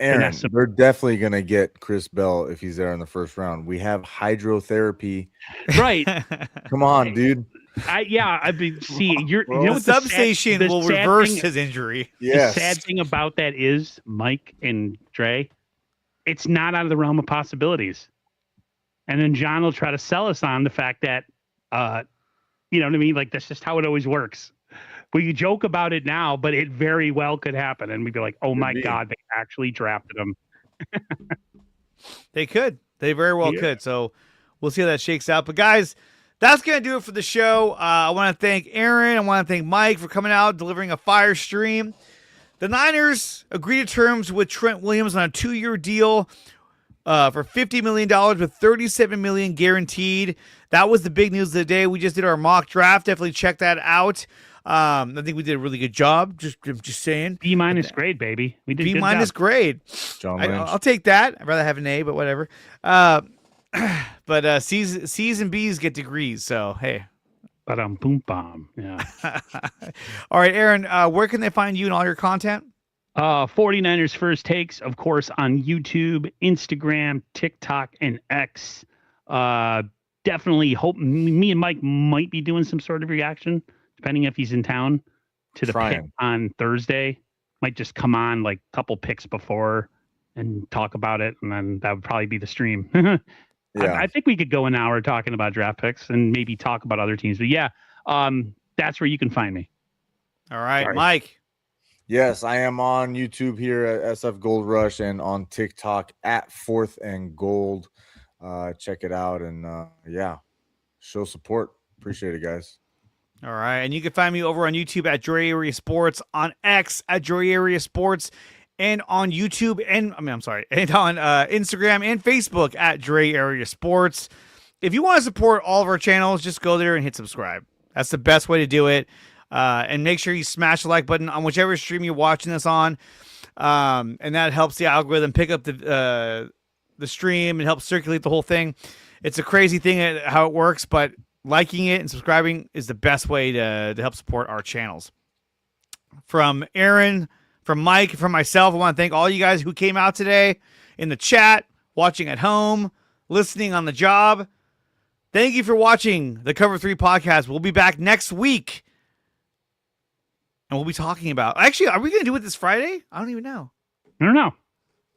Aaron, they're definitely going to get Chris Bell if he's there in the 1st round. We have hydrotherapy. Right. Come on, dude. I mean, see, you know The what the substation sad will thing- reverse his injury. Yes. The sad thing about that is, Mike and Dre, it's not out of the realm of possibilities. And then John will try to sell us on the fact that, you know what I mean? Like, that's just how it always works. We joke about it now, but it very well could happen. And we'd be like, oh my God, they actually drafted him. They could. They very well Yeah. could. So we'll see how that shakes out. But guys, that's going to do it for the show. I want to thank Aaron. I want to thank Mike for coming out, delivering a fire stream. The Niners agreed to terms with Trent Williams on a 2-year deal for $50 million with $37 million guaranteed. That was the big news of the day. We just did our mock draft. Definitely check that out. I think we did a really good job. Just saying. B- grade, baby. We did B- good job. grade. John Lynch. I'll take that. I'd rather have an A, but whatever. But C's and B's get degrees. So hey. Boom bomb. Yeah. All right, Aaron. Where can they find you and all your content? 49ers First Takes, of course, on YouTube, Instagram, TikTok, and X. Definitely hope me and Mike might be doing some sort of reaction, depending if he's in town, to the pick on Thursday. Might just come on like a couple picks before and talk about it, and then that would probably be the stream. Yeah. I think we could go an hour talking about draft picks and maybe talk about other teams. But yeah, that's where you can find me. All right, Sorry. Mike. Yes, I am on YouTube here at SF Gold Rush and on TikTok at 4th and Gold. Check it out and show support. Appreciate it, guys. All right, and you can find me over on YouTube at Joy Area Sports, on X at Joy Area Sports, and on YouTube and and on Instagram and Facebook at Joy Area Sports. If you want to support all of our channels, just go there and hit subscribe. That's the best way to do it. And make sure you smash the like button on whichever stream you're watching this on, and that helps the algorithm pick up the stream and help circulate the whole thing. It's a crazy thing how it works, but liking it and subscribing is the best way to help support our channels. From Aaron, from Mike, from myself, I want to thank all you guys who came out today in the chat, watching at home, listening on the job. Thank you for watching the Cover 3 podcast. We'll be back next week. And we'll be talking about... Actually, are we going to do it this Friday? I don't even know. I don't know.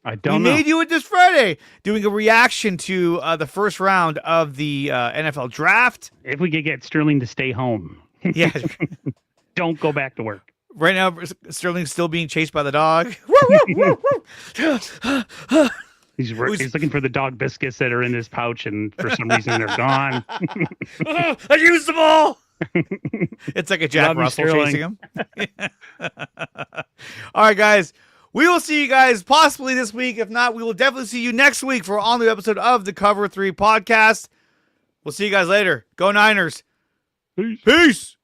I don't know. We may do it this Friday. Doing a reaction to the first round of the NFL draft. If we could get Sterling to stay home. Yeah. Don't go back to work. Right now, Sterling's still being chased by the dog. He's looking for the dog biscuits that are in his pouch, and for some reason they're gone. I used them all. It's like a Jack Love you, Russell Sterling. chasing him. All right, guys. We will see you guys possibly this week. If not, we will definitely see you next week for an all-new episode of the Cover 3 podcast. We'll see you guys later. Go Niners. Peace. Peace.